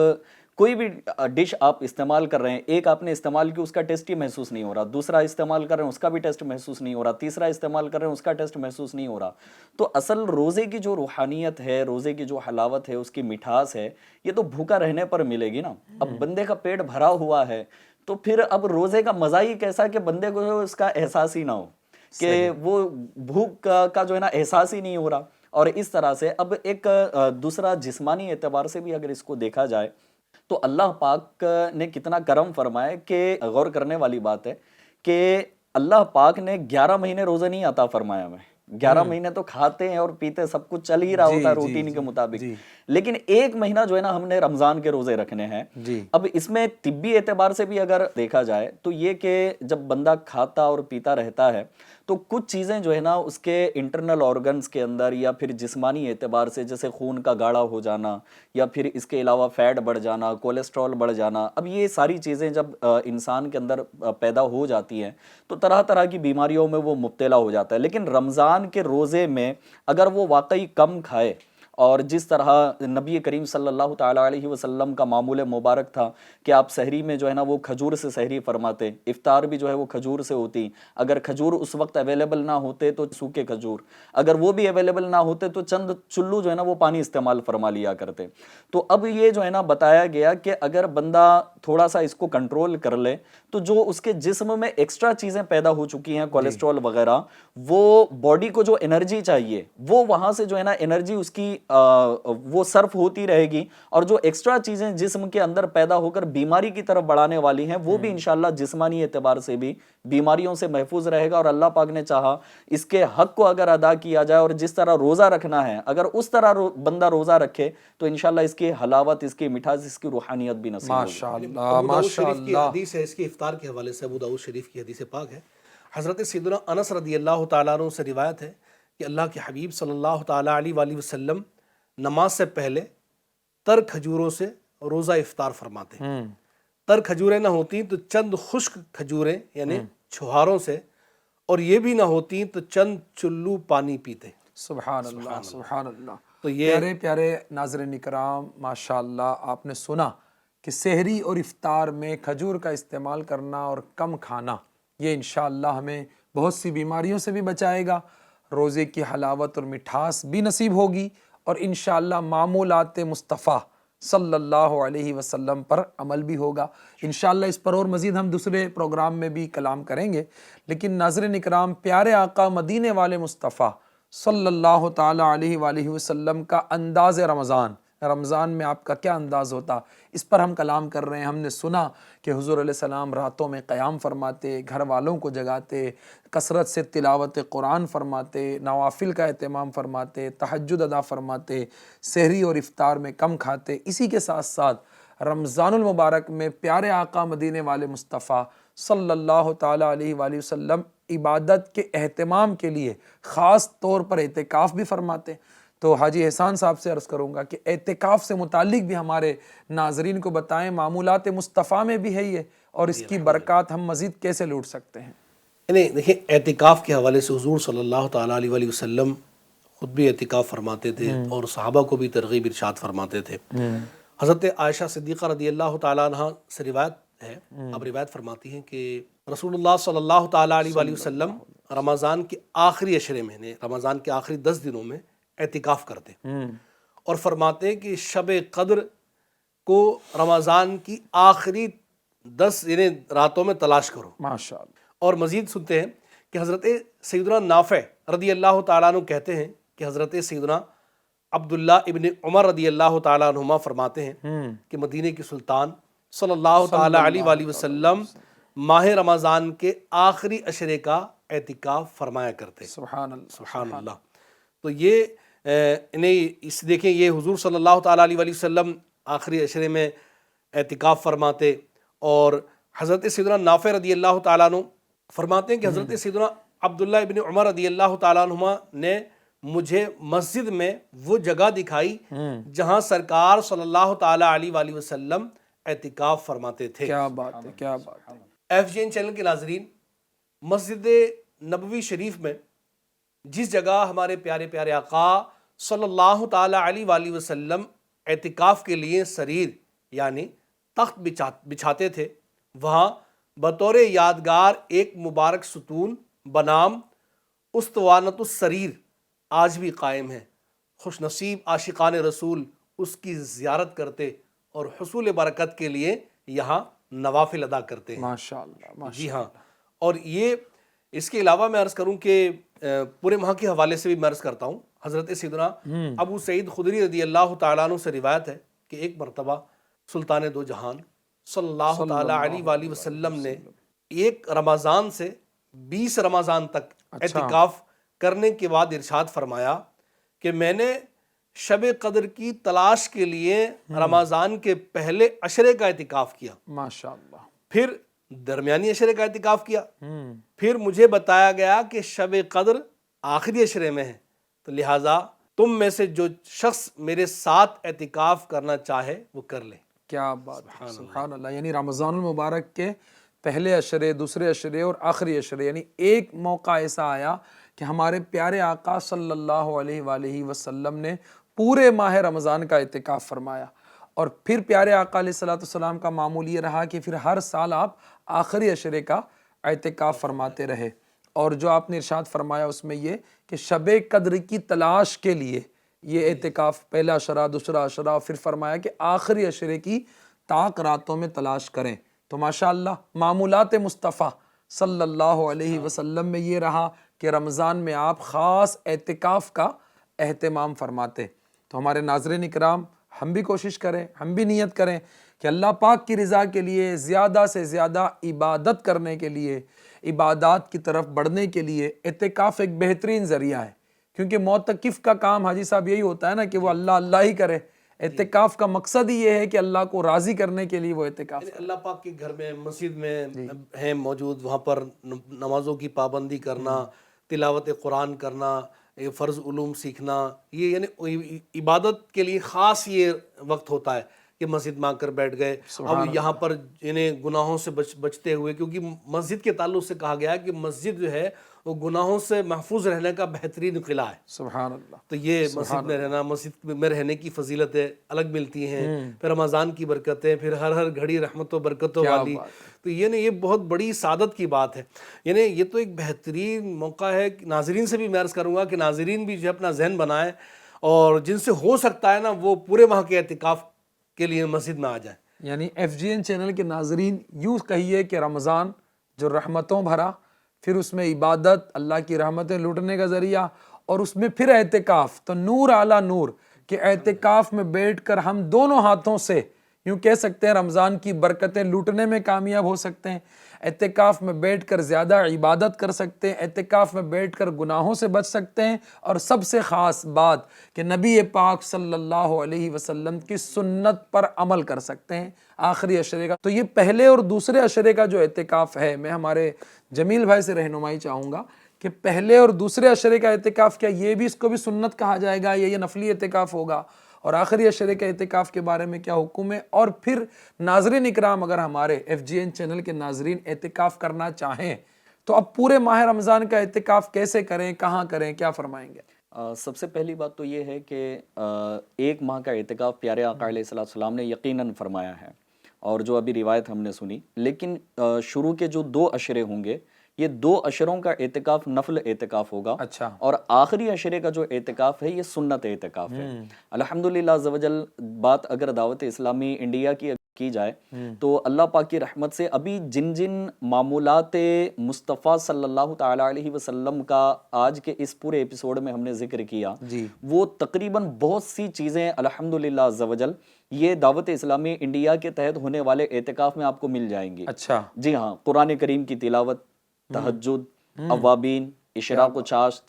کوئی بھی ڈش آپ استعمال کر رہے ہیں، ایک آپ نے استعمال کی، اس کا ٹیسٹ ہی محسوس نہیں ہو رہا، دوسرا استعمال کر رہے ہیں، اس کا بھی ٹیسٹ محسوس نہیں ہو رہا، تیسرا استعمال کر رہے ہیں، اس کا ٹیسٹ محسوس نہیں ہو رہا، تو اصل روزے کی جو روحانیت ہے، روزے کی جو حلاوت ہے، اس کی مٹھاس ہے، یہ تو بھوکا رہنے پر ملے گی نا۔ اب بندے کا پیٹ بھرا ہوا ہے تو پھر اب روزے کا مزہ ہی کیسا کہ بندے کو اس کا احساس ہی نہ ہو، کہ وہ بھوک کا جو ہے نا احساس ہی نہیں ہو رہا۔ اور اس طرح سے اب ایک دوسرا جسمانی اعتبار سے بھی اگر اس کو دیکھا جائے تو اللہ پاک نے کتنا کرم فرمایا، کہ غور کرنے والی بات ہے کہ اللہ پاک نے 11 مہینے روزہ نہیں عطا فرمایا ہمیں، 11 مہینے تو کھاتے ہیں اور پیتے سب کچھ چل ہی رہا ہوتا ہے روٹین کے مطابق، لیکن 1 مہینہ جو ہے نا ہم نے رمضان کے روزے رکھنے ہیں۔ اب اس میں طبی اعتبار سے بھی اگر دیکھا جائے تو یہ کہ جب بندہ کھاتا اور پیتا رہتا ہے تو کچھ چیزیں جو ہے نا اس کے انٹرنل آرگنز کے اندر یا پھر جسمانی اعتبار سے، جیسے خون کا گاڑھا ہو جانا یا پھر اس کے علاوہ فیٹ بڑھ جانا، کولیسٹرول بڑھ جانا، اب یہ ساری چیزیں جب انسان کے اندر پیدا ہو جاتی ہیں تو طرح طرح کی بیماریوں میں وہ مبتلا ہو جاتا ہے۔ لیکن رمضان کے روزے میں اگر وہ واقعی کم کھائے، اور جس طرح نبی کریم صلی اللہ تعالیٰ علیہ وسلم کا معمول مبارک تھا کہ آپ سحری میں جو ہے نا وہ کھجور سے سحری فرماتے، افطار بھی جو ہے وہ کھجور سے ہوتی، اگر کھجور اس وقت اویلیبل نہ ہوتے تو سوکھے کھجور، اگر وہ بھی اویلیبل نہ ہوتے تو چند چلو جو ہے نا وہ پانی استعمال فرما لیا کرتے۔ تو اب یہ جو ہے نا بتایا گیا کہ اگر بندہ تھوڑا سا اس کو کنٹرول کر لے تو جو اس کے جسم میں ایکسٹرا چیزیں پیدا ہو چکی ہیں، کولیسٹرول وغیرہ، وہ باڈی کو جو انرجی چاہیے وہ وہاں سے جو ہے نا انرجی اس کی وہ صرف ہوتی رہے گی، اور جو ایکسٹرا چیزیں جسم کے اندر پیدا ہو کر بیماری کی طرف بڑھانے والی ہیں وہ بھی انشاءاللہ جسمانی اعتبار سے بھی بیماریوں سے محفوظ رہے گا۔ اور اللہ پاک نے چاہا اس کے حق کو اگر ادا کیا جائے اور جس طرح روزہ رکھنا ہے اگر اس طرح بندہ روزہ رکھے تو انشاءاللہ اس کی حلاوت، اس کی مٹھاس، اس کی روحانیت بھی نصیب ہوگی۔ ماشاءاللہ ابو داؤد شریف کی ماشاءاللہ۔ حدیث ہے، اس کے افطار کے حوالے سے ابو داؤد شریف کی حدیث پاک ہے، حضرت سیدنا انس رضی اللہ تعالیٰ عنہ سے روایت ہے کہ اللہ کے حبیب صلی اللہ تعالیٰ علیہ وآلہ وسلم نماز سے پہلے تر کھجوروں سے روزہ افطار فرماتے ہیں۔ تر کھجوریں نہ ہوتی تو چند خشک کھجوریں یعنی چھہاروں سے، اور یہ بھی نہ ہوتی تو چند چلو پانی پیتے۔ سبحان اللہ سبحان اللہ۔ تو یہ پیارے پیارے ناظرین اکرام، ماشاءاللہ آپ نے سنا کہ سحری اور افطار میں کھجور کا استعمال کرنا اور کم کھانا یہ انشاءاللہ ہمیں بہت سی بیماریوں سے بھی بچائے گا، روزے کی حلاوت اور مٹھاس بھی نصیب ہوگی، اور انشاءاللہ معمولات مصطفیٰ صلی اللہ علیہ وسلم پر عمل بھی ہوگا۔ انشاءاللہ اس پر اور مزید ہم دوسرے پروگرام میں بھی کلام کریں گے، لیکن ناظرین اکرام، پیارے آقا مدینے والے مصطفیٰ صلی اللہ تعالیٰ علیہ وآلہ وسلم کا انداز رمضان میں آپ کا کیا انداز ہوتا، اس پر ہم کلام کر رہے ہیں۔ ہم نے سنا کہ حضور علیہ السلام راتوں میں قیام فرماتے، گھر والوں کو جگاتے، کثرت سے تلاوت قرآن فرماتے، نوافل کا اہتمام فرماتے، تہجد ادا فرماتے، سحری اور افطار میں کم کھاتے۔ اسی کے ساتھ ساتھ رمضان المبارک میں پیارے آقا مدینے والے مصطفیٰ صلی اللہ تعالیٰ علیہ وآلہ وسلم عبادت کے اہتمام کے لیے خاص طور پر اعتکاف بھی فرماتے۔ تو حاجی احسان صاحب سے عرض کروں گا کہ اعتکاف سے متعلق بھی ہمارے ناظرین کو بتائیں، معمولات مصطفیٰ میں بھی ہے یہ، اور اس کی برکات ہم مزید کیسے لوٹ سکتے ہیں؟ یعنی دیکھیں، اعتکاف کے حوالے سے حضور صلی اللہ تعالیٰ علیہ وآلہ وسلم خود بھی اعتکاف فرماتے تھے اور صحابہ کو بھی ترغیب ارشاد فرماتے تھے۔ حضرت عائشہ صدیقہ رضی اللہ تعالیٰ عنہ سے روایت ہے، اب روایت فرماتی ہیں کہ رسول اللہ صلی اللہ تعالیٰ علیہ وآلہ وسلم رمضان کے آخری عشرے میں، رمضان کے آخری 10 دنوں میں اعتکاف کرتے اور فرماتے ہیں کہ شب قدر کو رمضان کی آخری 10 یعنی راتوں میں تلاش کرو۔ ماشاءاللہ۔ اور مزید سنتے ہیں کہ حضرت سیدنا نافع رضی اللہ تعالیٰ عنہ کہتے ہیں کہ حضرت سیدنا عبداللہ ابن عمر رضی اللہ تعالیٰ عنہما فرماتے ہیں کہ مدینے کی سلطان صلی اللہ تعالیٰ علیہ وآلہ وسلم ماہ رمضان کے آخری عشرے کا اعتکاف فرمایا کرتے۔ سبحان اللہ سبحان اللہ۔ تو یہ اس دیکھیں، یہ حضور صلی اللہ تعالیٰ علیہ وآلہ وسلم آخری عشرے میں اعتکاف فرماتے، اور حضرت سیدنا نافع رضی اللہ تعالیٰ عنہ فرماتے ہیں کہ حضرت سیدنا عبداللہ ابن عمر رضی اللہ تعالیٰ عنہما نے مجھے مسجد میں وہ جگہ دکھائی جہاں سرکار صلی اللہ تعالیٰ علیہ وآلہ وسلم اعتکاف فرماتے تھے۔ کیا بات ہے، کیا بات ہے۔ ایف جی این چینل کے ناظرین، مسجد نبوی شریف میں جس جگہ ہمارے پیارے پیارے آقا صلی اللہ تعالیٰ علیہ وآلہ وسلم اعتکاف کے لیے سریر یعنی تخت بچھاتے تھے، وہاں بطور یادگار ایک مبارک ستون بنام اسطوانۃ السریر آج بھی قائم ہے۔ خوش نصیب عاشقان رسول اس کی زیارت کرتے اور حصول برکت کے لیے یہاں نوافل ادا کرتے ہیں۔ ماشاءاللہ جی ہاں، اور یہ اس کے علاوہ میں عرض کروں کہ پورے ماہ کے حوالے سے بھی میں عرض کرتا ہوں، حضرت سیدنا ابو سعید خدری رضی اللہ تعالیٰ عنہ سے روایت ہے کہ ایک مرتبہ سلطان دو جہان صلی اللہ تعالیٰ علیہ وآلہ وسلم نے ایک رمضان سے 20 رمضان تک اعتکاف کرنے کے بعد ارشاد فرمایا کہ میں نے شب قدر کی تلاش کے لیے رمضان کے پہلے عشرے کا اعتکاف کیا، ماشاء اللہ. پھر درمیانی عشرے کا اعتکاف کیا، پھر مجھے بتایا گیا کہ شب قدر آخری عشرے میں ہے، تو لہٰذا تم میں سے جو شخص میرے ساتھ اعتکاف کرنا چاہے وہ کر لے. کیا بات ہے، سبحان اللہ. یعنی رمضان المبارک کے پہلے عشرے، دوسرے عشرے اور آخری عشرے، یعنی ایک موقع ایسا آیا کہ ہمارے پیارے آقا صلی اللہ علیہ وآلہ وسلم نے پورے ماہ رمضان کا اعتکاف فرمایا. اور پھر پیارے آقا علیہ الصلوۃ والسلام کا معمول یہ رہا کہ پھر ہر سال آپ آخری عشرے کا اعتکاف فرماتے رہے. اور جو آپ نے ارشاد فرمایا اس میں یہ کہ شب قدر کی تلاش کے لیے یہ اعتکاف، پہلا عشرہ، دوسرا عشرہ، پھر فرمایا کہ آخری عشرے کی طاق راتوں میں تلاش کریں. تو ماشاءاللہ معمولات مصطفیٰ صلی اللہ علیہ وسلم میں یہ رہا کہ رمضان میں آپ خاص اعتکاف کا اہتمام فرماتے. تو ہمارے ناظرین اکرام، ہم بھی کوشش کریں، ہم بھی نیت کریں کہ اللہ پاک کی رضا کے لیے زیادہ سے زیادہ عبادت کرنے کے لیے، عبادات کی طرف بڑھنے کے لیے اعتکاف ایک بہترین ذریعہ ہے. کیونکہ معتکف کا کام حاجی صاحب یہی ہوتا ہے نا کہ وہ اللہ اللہ ہی کرے. اعتکاف کا مقصد ہی یہ ہے کہ اللہ کو راضی کرنے کے لیے وہ اعتکاف. اللہ پاک کے گھر میں، مسجد میں ہیں موجود، وہاں پر نمازوں کی پابندی کرنا، تلاوت قرآن کرنا، فرض علوم سیکھنا، یہ یعنی عبادت کے لیے خاص یہ وقت ہوتا ہے کہ مسجد میں آ کر بیٹھ گئے. اب یہاں پر یعنی گناہوں سے بچتے ہوئے، کیونکہ مسجد کے تعلق سے کہا گیا ہے کہ مسجد جو ہے وہ گناہوں سے محفوظ رہنے کا بہترین قلعہ ہے. سبحان اللہ. تو یہ مسجد میں رہنا، مسجد میں رہنے کی فضیلتیں الگ ملتی ہیں، پھر رمضان کی برکتیں، پھر ہر گھڑی رحمت و برکتوں والی. تو یہ بہت بڑی سعادت کی بات ہے. یعنی یہ تو ایک بہترین موقع ہے. ناظرین سے بھی میں عرض کروں گا کہ ناظرین بھی جو اپنا ذہن بنائیں، اور جن سے ہو سکتا ہے نا وہ پورے ماہ کے اعتکاف کے لیے مسجد میں آ جائیں. یعنی FGN چینل کے ناظرین، یوں کہیے کہ رمضان جو رحمتوں بھرا، پھر اس میں عبادت، اللہ کی رحمتیں لوٹنے کا ذریعہ، اور اس میں پھر اعتکاف، تو نور اعلیٰ نور کہ اعتکاف میں بیٹھ کر ہم دونوں ہاتھوں سے یوں کہہ سکتے ہیں رمضان کی برکتیں لوٹنے میں کامیاب ہو سکتے ہیں. اعتکاف میں بیٹھ کر زیادہ عبادت کر سکتے ہیں، اعتکاف میں بیٹھ کر گناہوں سے بچ سکتے ہیں، اور سب سے خاص بات کہ نبی پاک صلی اللہ علیہ وسلم کی سنت پر عمل کر سکتے ہیں آخری عشرے کا. تو یہ پہلے اور دوسرے عشرے کا جو اعتکاف ہے، میں ہمارے جمیل بھائی سے رہنمائی چاہوں گا کہ پہلے اور دوسرے عشرے کا اعتکاف کیا یہ بھی اس کو بھی سنت کہا جائے گا، یا یہ نفلی اعتکاف ہوگا، اور آخری عشرے کے اعتکاف کے بارے میں کیا حکم ہے؟ اور پھر ناظرین اکرام، اگر ہمارے FGN چینل کے ناظرین اعتکاف کرنا چاہیں تو اب پورے ماہ رمضان کا اعتکاف کیسے کریں، کہاں کریں، کیا فرمائیں گے؟ سب سے پہلی بات تو یہ ہے کہ ایک ماہ کا اعتکاف پیارے آقا علیہ السلام نے یقیناً فرمایا ہے، اور جو ابھی روایت ہم نے سنی. لیکن شروع کے جو 2 عشرے ہوں گے، یہ 2 عشروں کا اعتکاف نفل اعتکاف ہوگا. اچھا. اور آخری عشرے کا جو اعتکاف ہے یہ سنت اعتکاف ہے. الحمدللہ عز و جل. بات اگر دعوت اسلامی انڈیا کی جائے تو اللہ پاک کی رحمت سے ابھی جن معمولات مصطفیٰ صلی اللہ تعالی علیہ وسلم کا آج کے اس پورے ایپیسوڈ میں ہم نے ذکر کیا، وہ تقریباً بہت سی چیزیں الحمدللہ عز و جل یہ دعوت اسلامی انڈیا کے تحت ہونے والے اعتکاف میں آپ کو مل جائیں گی. اچھا. جی ہاں. قرآن کریم کی تلاوت، تہجد، اوابین، اشراق و چاشت،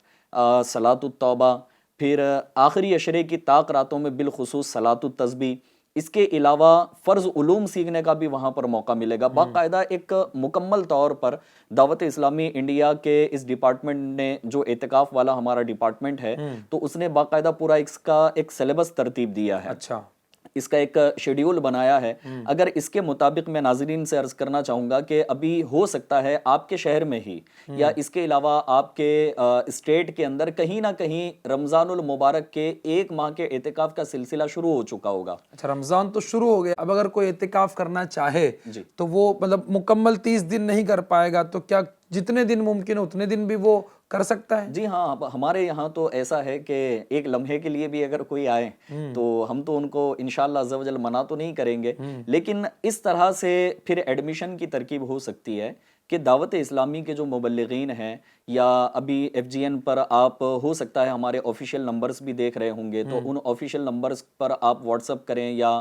صلاۃ التوبہ، پھر آخری عشرے کی طاق راتوں میں بالخصوص صلاۃ التسبیح. اس کے علاوہ فرض علوم سیکھنے کا بھی وہاں پر موقع ملے گا. باقاعدہ ایک مکمل طور پر دعوت اسلامی انڈیا کے اس ڈپارٹمنٹ نے، جو اعتکاف والا ہمارا ڈپارٹمنٹ ہے، تو اس نے باقاعدہ پورا اس کا ایک سلیبس ترتیب دیا ہے. اچھا. اس کا ایک شیڈیول بنایا ہے. اگر اس کے مطابق میں ناظرین سے عرض کرنا چاہوں گا کہ ابھی ہو سکتا ہے آپ کے شہر میں ہی یا اس کے علاوہ آپ کے اسٹیٹ کے اندر کہیں نہ کہیں رمضان المبارک کے 1 ماہ کے اعتکاف کا سلسلہ شروع ہو چکا ہوگا. اچھا. رمضان تو شروع ہو گیا، اب اگر کوئی اعتکاف کرنا چاہے تو وہ مطلب مکمل 30 دن نہیں کر پائے گا، تو کیا جتنے دن ممکن ہے اتنے دن بھی وہ کر سکتا ہے؟ جی ہاں. ہمارے یہاں تو ایسا ہے کہ ایک لمحے کے لیے بھی اگر کوئی آئے تو ہم تو ان کو انشاءاللہ عز و جل منع تو نہیں کریں گے، لیکن اس طرح سے پھر ایڈمیشن کی ترکیب ہو سکتی ہے کہ دعوت اسلامی کے جو مبلغین ہیں یا ابھی FGN پر آپ ہو سکتا ہے ہمارے آفیشیل نمبرز بھی دیکھ رہے ہوں گے، تو ان آفیشیل نمبرز پر آپ واٹس اپ کریں یا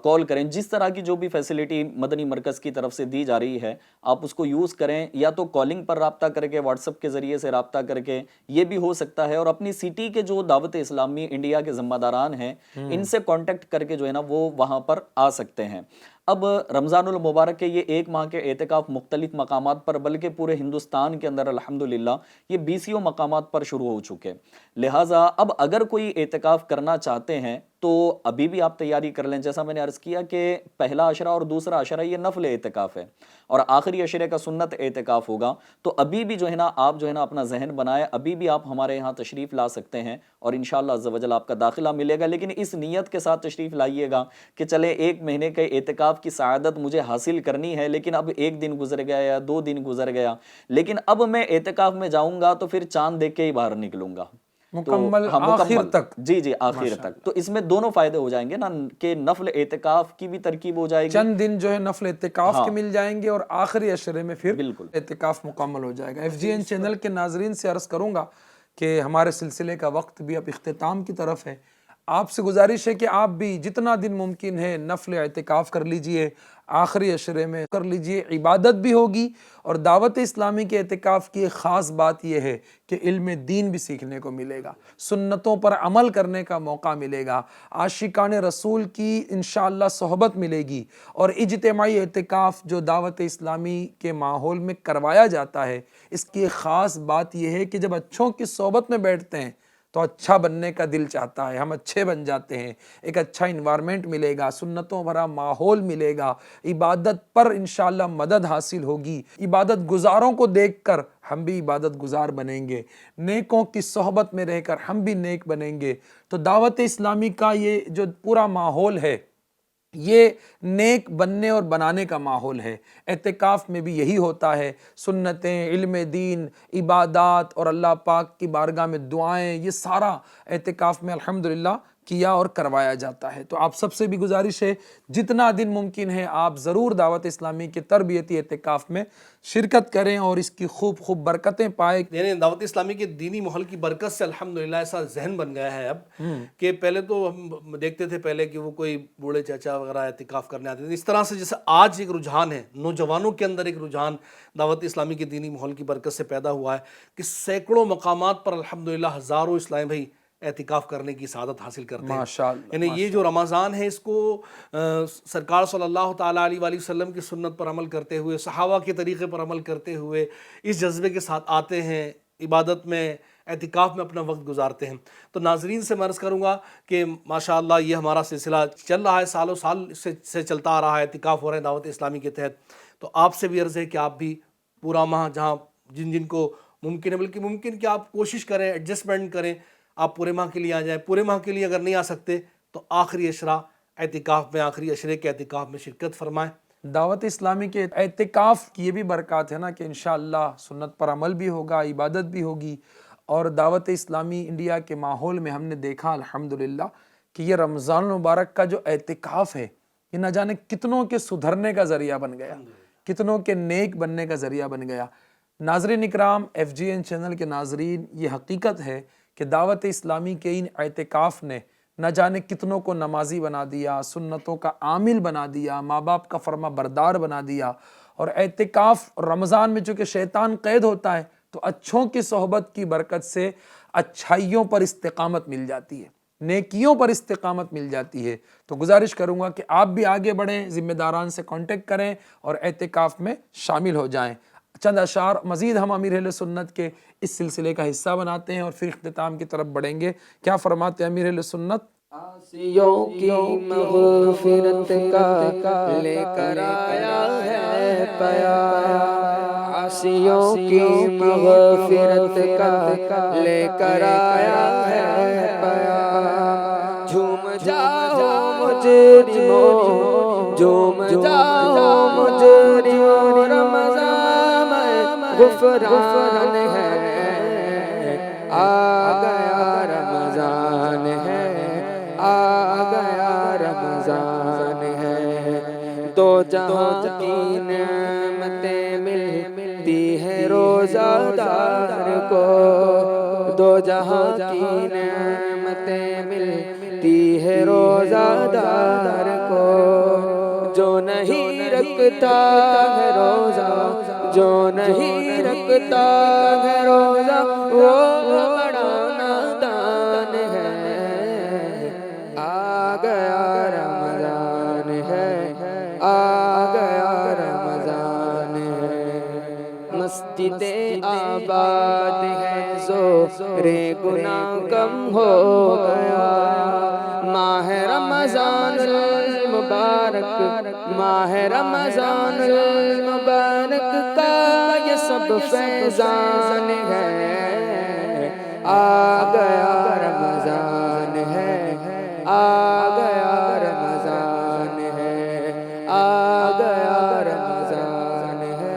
کال کریں، جس طرح کی جو بھی فیسلٹی مدنی مرکز کی طرف سے دی جا رہی ہے آپ اس کو یوز کریں، یا تو کالنگ پر رابطہ کر کے واٹس اپ کے ذریعے سے رابطہ کر کے یہ بھی ہو سکتا ہے، اور اپنی سٹی کے جو دعوت اسلامی انڈیا کے ذمہ داران ہیں ان سے کانٹیکٹ کر کے جو ہے نا وہ وہاں پر آ سکتے ہیں۔ اب رمضان المبارک کے یہ ایک ماہ کے اعتکاف مختلف مقامات پر بلکہ پورے ہندوستان کے اندر الحمدللہ یہ 20 مقامات پر شروع ہو چکے، لہٰذا اب اگر کوئی اعتکاف کرنا چاہتے ہیں تو ابھی بھی آپ تیاری کر لیں۔ جیسا میں نے عرض کیا کہ پہلا عشرہ اور دوسرا عشرہ یہ نفل اعتکاف ہے اور آخری عشرے کا سنت اعتکاف ہوگا، تو ابھی بھی جو ہے نا آپ جو ہے نا اپنا ذہن بنائے، ابھی بھی آپ ہمارے یہاں تشریف لا سکتے ہیں اور انشاءاللہ عز و جل آپ کا داخلہ ملے گا، لیکن اس نیت کے ساتھ تشریف لائیے گا کہ چلے 1 مہینے کے اعتکاف کی سعادت مجھے حاصل کرنی ہے، لیکن اب 1 دن گزر گیا یا 2 دن گزر گیا، لیکن اب میں اعتکاف میں جاؤں گا تو پھر چاند دیکھ کے ہی باہر نکلوں گا مکمل آخر تک۔ جی آخر تک، تو اس میں دونوں فائدے ہو جائیں گے نا کہ نفل اعتکاف کی بھی ترکیب ہو جائے گی، چند دن جو ہے نفل اعتکاف کے مل جائیں گے اور آخری عشرے میں پھر اعتکاف مکمل ہو جائے گا۔ FGN چینل کے ناظرین سے عرض کروں گا کہ ہمارے سلسلے کا وقت بھی اب اختتام کی طرف ہے، آپ سے گزارش ہے کہ آپ بھی جتنا دن ممکن ہے نفل اعتکاف کر لیجئے، آخری عشرے میں کر لیجئے، عبادت بھی ہوگی، اور دعوت اسلامی کے اعتکاف کی ایک خاص بات یہ ہے کہ علم دین بھی سیکھنے کو ملے گا، سنتوں پر عمل کرنے کا موقع ملے گا، عاشقان رسول کی انشاءاللہ صحبت ملے گی، اور اجتماعی اعتکاف جو دعوت اسلامی کے ماحول میں کروایا جاتا ہے اس کی ایک خاص بات یہ ہے کہ جب اچھوں کی صحبت میں بیٹھتے ہیں تو اچھا بننے کا دل چاہتا ہے، ہم اچھے بن جاتے ہیں، ایک اچھا انوائرمنٹ ملے گا، سنتوں بھرا ماحول ملے گا، عبادت پر انشاءاللہ مدد حاصل ہوگی، عبادت گزاروں کو دیکھ کر ہم بھی عبادت گزار بنیں گے، نیکوں کی صحبت میں رہ کر ہم بھی نیک بنیں گے۔ تو دعوت اسلامی کا یہ جو پورا ماحول ہے یہ نیک بننے اور بنانے کا ماحول ہے۔ اعتکاف میں بھی یہی ہوتا ہے، سنتیں، علم دین، عبادات اور اللہ پاک کی بارگاہ میں دعائیں، یہ سارا اعتکاف میں الحمدللہ کیا اور کروایا جاتا ہے۔ تو آپ سب سے بھی گزارش ہے جتنا دن ممکن ہے آپ ضرور دعوت اسلامی کے تربیتی اعتکاف میں شرکت کریں اور اس کی خوب خوب برکتیں پائیں۔ یعنی دعوت اسلامی کے دینی ماحول کی برکت سے الحمدللہ ایسا ذہن بن گیا ہے اب کہ پہلے تو ہم دیکھتے تھے پہلے کہ وہ کوئی بوڑھے چاچا وغیرہ اعتکاف کرنے آتے تھے، اس طرح سے جیسے آج ایک رجحان ہے، نوجوانوں کے اندر ایک رجحان دعوت اسلامی کے دینی ماحول کی برکت سے پیدا ہوا ہے کہ سینکڑوں مقامات پر الحمدللہ ہزاروں اسلامی بھائی اعتکاف کرنے کی سعادت حاصل کرتے ہیں۔ ماشاءاللہ، یعنی یہ جو رمضان ہے اس کو سرکار صلی اللہ تعالیٰ علیہ وآلہ وسلم کی سنت پر عمل کرتے ہوئے، صحابہ کے طریقے پر عمل کرتے ہوئے اس جذبے کے ساتھ آتے ہیں، عبادت میں اعتکاف میں اپنا وقت گزارتے ہیں۔ تو ناظرین سے میں عرض کروں گا کہ ماشاءاللہ یہ ہمارا سلسلہ چل رہا ہے، سالوں سال سے چلتا آ رہا ہے، اعتکاف ہو رہے ہیں دعوت اسلامی کے تحت۔ تو آپ سے بھی عرض ہے کہ آپ بھی پورا ماہ جہاں جن کو ممکن ہے، بلکہ ممکن کہ آپ کوشش کریں، ایڈجسٹمنٹ کریں، آپ پورے ماہ کے لیے آ جائیں، پورے ماہ کے لیے اگر نہیں آ سکتے تو آخری عشرہ اعتکاف میں، آخری عشرے کے اعتکاف میں شرکت فرمائیں۔ دعوت اسلامی کے اعتکاف کی یہ بھی برکات ہے نا کہ انشاءاللہ سنت پر عمل بھی ہوگا، عبادت بھی ہوگی، اور دعوت اسلامی انڈیا کے ماحول میں ہم نے دیکھا الحمدللہ کہ یہ رمضان المبارک کا جو اعتکاف ہے یہ نہ جانے کتنوں کے سدھرنے کا ذریعہ بن گیا، کتنوں کے نیک بننے کا ذریعہ بن گیا۔ ناظرین اکرام، FGN چینل کے ناظرین، یہ حقیقت ہے کہ دعوت اسلامی کے ان اعتکاف نے نہ جانے کتنوں کو نمازی بنا دیا، سنتوں کا عامل بنا دیا، ماں باپ کا فرما بردار بنا دیا۔ اور اعتکاف رمضان میں چونکہ شیطان قید ہوتا ہے تو اچھوں کی صحبت کی برکت سے اچھائیوں پر استقامت مل جاتی ہے، نیکیوں پر استقامت مل جاتی ہے۔ تو گزارش کروں گا کہ آپ بھی آگے بڑھیں، ذمہ داران سے کانٹیکٹ کریں اور اعتکاف میں شامل ہو جائیں۔ چند اشعار مزید ہم امیر اہل سنت کے اس سلسلے کا حصہ بناتے ہیں اور پھر اختتام کی طرف بڑھیں گے۔ کیا فرماتے ہیں امیر اہل سنت؟ عاصیوں کی مغفرت کا لے کر آیا ہے پیام، عاصیوں کی مغفرت کا لے کر آیا ہے پیام، جھوم جاؤ مجرموں، جھوم جاؤ مجرموں، رمضان میں غفران ہے، آ گیا رمضان ہے، آ گیا رمضان ہے، دو جہاں کی نعمتیں مل روزہ دار کو دو جہاں کی نعمتیں ملتی ہے روزہ دار کو جو نہیں رکھتا ہے روزہ جو نہیں رکھتا ہے روزہ وہ بڑا نادان ہے آ گیا رمضان ہے آ گیا رمضان ہے مسجد آباد ہے زور گناہ کم ہو گیا ماہ رمضان المبارک ماہ رمضان المبارک کا یہ سب فیضان ہے آ گیا رمضان ہے آ گیا رمضان ہے آ گیا رمضان ہے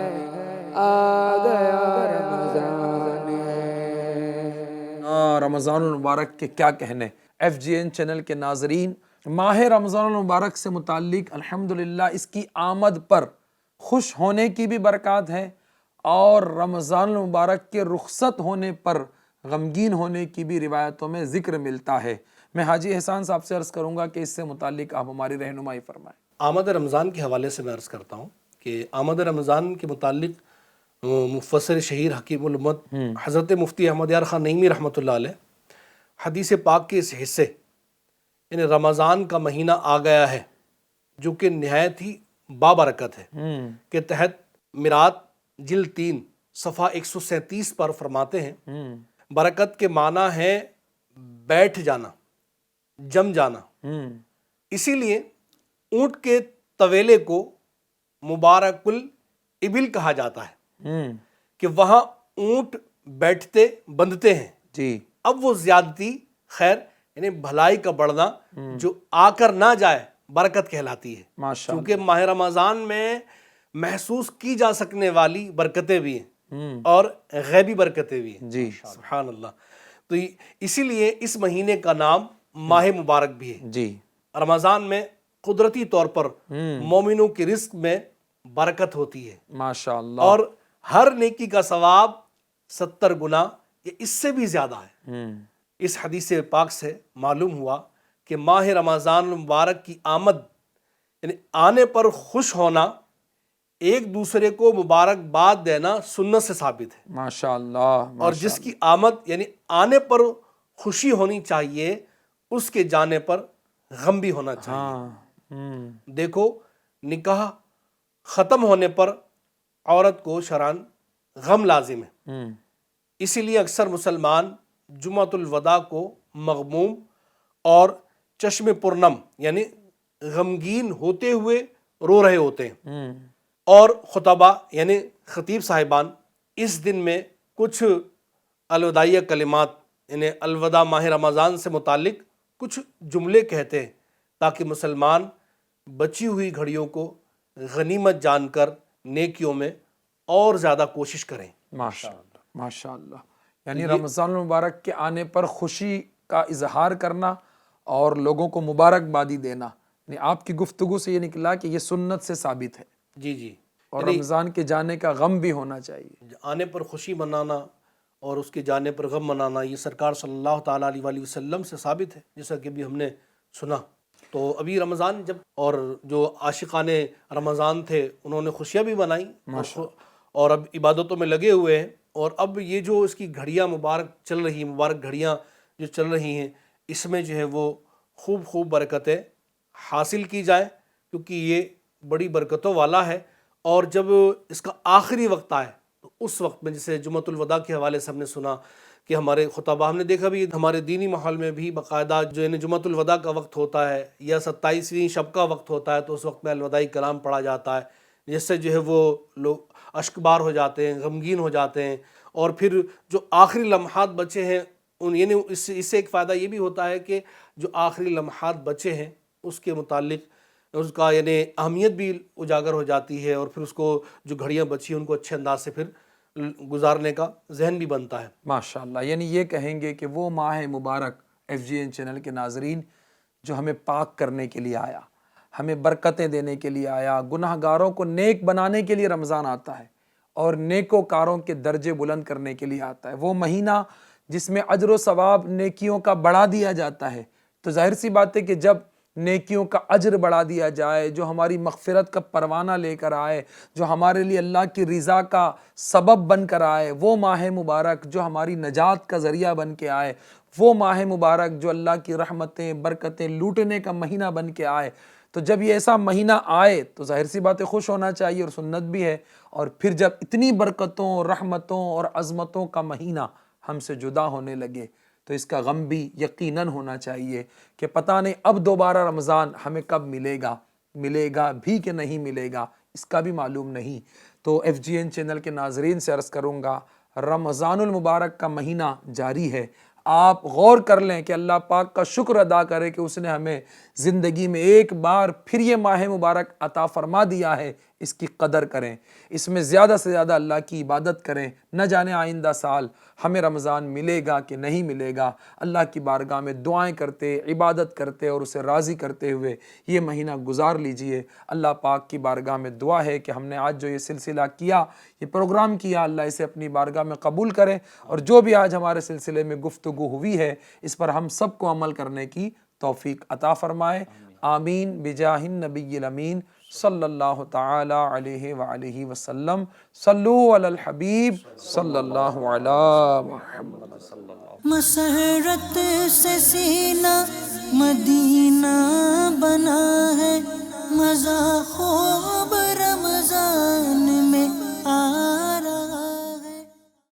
آ گیا رمضان ہے رمضان المبارک کے کیا کہنے FGN چینل کے ناظرین، ماہ رمضان المبارک سے متعلق الحمدللہ اس کی آمد پر خوش ہونے کی بھی برکات ہے اور رمضان المبارک کے رخصت ہونے پر غمگین ہونے کی بھی روایتوں میں ذکر ملتا ہے۔ میں حاجی احسان صاحب سے عرض کروں گا کہ اس سے متعلق آپ ہماری رہنمائی فرمائیں۔ آمد رمضان کے حوالے سے میں عرض کرتا ہوں کہ آمد رمضان کے متعلق مفسر شہیر حکیم الامت حضرت مفتی احمد یار خان نعیمی رحمۃ اللہ علیہ حدیث پاک کے اس حصے یعنی رمضان کا مہینہ آ گیا ہے جو کہ نہایت ہی بابرکت ہے کے تحت میرات جلد 3 صفحہ 137 پر فرماتے ہیں برکت کے معنی ہے بیٹھ جانا، جم جانا۔ اسی لیے اونٹ کے طویلے کو مبارک الابل کہا جاتا ہے کہ وہاں اونٹ بیٹھتے بندھتے ہیں۔ جی، اب وہ زیادتی خیر یعنی بھلائی کا بڑھنا جو آ کر نہ جائے برکت کہلاتی ہے، ماشاءاللہ، کیونکہ ماہ رمضان میں محسوس کی جا سکنے والی برکتیں بھی ہیں اور غیبی برکتیں بھی ہیں۔ جی سبحان اللہ۔ تو اسی لیے اس مہینے کا نام ماہ مبارک بھی ہے۔ جی، رمضان میں قدرتی طور پر مومنوں کے رزق میں برکت ہوتی ہے ماشاءاللہ، اور ہر نیکی کا ثواب 70 گنا یا اس سے بھی زیادہ ہے۔ اس حدیث پاک سے معلوم ہوا کہ ماہ رمضان المبارک کی آمد یعنی آنے پر خوش ہونا، ایک دوسرے کو مبارکباد دینا سنت سے ثابت ہے، ماشاءاللہ، اور جس کی آمد یعنی آنے پر خوشی ہونی چاہیے اس کے جانے پر غم بھی ہونا چاہیے۔ دیکھو نکاح ختم ہونے پر عورت کو شرعاً غم لازم ہے، اسی لیے اکثر مسلمان جمعۃ الوداع کو مغموم اور چشم پرنم یعنی غمگین ہوتے ہوئے رو رہے ہوتے ہیں، اور خطبہ یعنی خطیب صاحبان اس دن میں کچھ الوداعیہ کلمات یعنی الوداع ماہ رمضان سے متعلق کچھ جملے کہتے ہیں تاکہ مسلمان بچی ہوئی گھڑیوں کو غنیمت جان کر نیکیوں میں اور زیادہ کوشش کریں۔ ماشاءاللہ، ماشاءاللہ، یعنی رمضان المبارک کے آنے پر خوشی کا اظہار کرنا اور لوگوں کو مبارکبادی دینا، یعنی آپ کی گفتگو سے یہ نکلا کہ یہ سنت سے ثابت ہے، جی جی، اور رمضان کے جانے کا غم بھی ہونا چاہیے۔ آنے پر خوشی منانا اور اس کے جانے پر غم منانا یہ سرکار صلی اللہ تعالیٰ علیہ وآلہ وسلم سے ثابت ہے، جیسا کہ بھی ہم نے سنا۔ تو ابھی رمضان جب اور جو عاشقان رمضان تھے انہوں نے خوشیاں بھی منائیں اور اب عبادتوں میں لگے ہوئے ہیں، اور اب یہ جو اس کی گھڑیاں مبارک گھڑیاں جو چل رہی ہیں اس میں جو ہے وہ خوب برکتیں حاصل کی جائیں، کیونکہ یہ بڑی برکتوں والا ہے۔ اور جب اس کا آخری وقت آئے تو اس وقت میں جیسے جمعۃ الوداع کے حوالے سے ہم نے سنا کہ ہمارے خطبہ، ہم نے دیکھا بھی ہمارے دینی ماحول میں بھی باقاعدہ جو یعنی جمعۃ الوداع کا وقت ہوتا ہے یا 27ویں شب کا وقت ہوتا ہے تو اس وقت میں الوداعی کلام پڑھا جاتا ہے، جس سے جو ہے وہ لوگ اشکبار ہو جاتے ہیں، غمگین ہو جاتے ہیں، اور پھر جو آخری لمحات بچے ہیں یعنی اس سے ایک فائدہ یہ بھی ہوتا ہے کہ جو آخری لمحات بچے ہیں اس کے متعلق اس کا یعنی اہمیت بھی اجاگر ہو جاتی ہے، اور پھر اس کو جو گھڑیاں بچی ہیں ان کو اچھے انداز سے پھر گزارنے کا ذہن بھی بنتا ہے۔ ماشاءاللہ، یعنی یہ کہیں گے کہ وہ ماہ مبارک FGN چینل کے ناظرین جو ہمیں پاک کرنے کے لیے آیا، ہمیں برکتیں دینے کے لیے آیا، گناہ گاروں کو نیک بنانے کے لیے رمضان آتا ہے، اور نیکوکاروں کے درجے بلند کرنے کے لیے آتا ہے۔ وہ مہینہ جس میں اجر و ثواب نیکیوں کا بڑھا دیا جاتا ہے، تو ظاہر سی بات ہے کہ جب نیکیوں کا اجر بڑھا دیا جائے، جو ہماری مغفرت کا پروانہ لے کر آئے، جو ہمارے لیے اللہ کی رضا کا سبب بن کر آئے، وہ ماہ مبارک جو ہماری نجات کا ذریعہ بن کے آئے، وہ ماہ مبارک جو اللہ کی رحمتیں برکتیں لوٹنے کا مہینہ بن کے آئے، تو جب یہ ایسا مہینہ آئے تو ظاہر سی بات ہے خوش ہونا چاہیے، اور سنت بھی ہے۔ اور پھر جب اتنی برکتوں، رحمتوں اور عظمتوں کا مہینہ ہم سے جدا ہونے لگے تو اس کا غم بھی یقیناً ہونا چاہیے کہ پتہ نہیں اب دوبارہ رمضان ہمیں کب ملے گا بھی کہ نہیں ملے گا، اس کا بھی معلوم نہیں۔ تو FGN چینل کے ناظرین سے عرض کروں گا، رمضان المبارک کا مہینہ جاری ہے، آپ غور کر لیں کہ اللہ پاک کا شکر ادا کرے کہ اس نے ہمیں زندگی میں ایک بار پھر یہ ماہ مبارک عطا فرما دیا ہے، اس کی قدر کریں، اس میں زیادہ سے زیادہ اللہ کی عبادت کریں، نہ جانے آئندہ سال ہمیں رمضان ملے گا کہ نہیں ملے گا۔ اللہ کی بارگاہ میں دعائیں کرتے، عبادت کرتے اور اسے راضی کرتے ہوئے یہ مہینہ گزار لیجئے۔ اللہ پاک کی بارگاہ میں دعا ہے کہ ہم نے آج جو یہ سلسلہ کیا، یہ پروگرام کیا، اللہ اسے اپنی بارگاہ میں قبول کرے، اور جو بھی آج ہمارے سلسلے میں گفتگو ہوئی ہے اس پر ہم سب کو عمل کرنے کی توفیق عطا فرمائے۔ آمین بجاہ النبی الامین صلی اللہ تعالی علیہ وآلہ وسلم۔ صلو علی الحبیب صلی اللہ علی محمد۔ مسرت سے سینہ مدینہ بنا ہے، مزہ خوب رمضان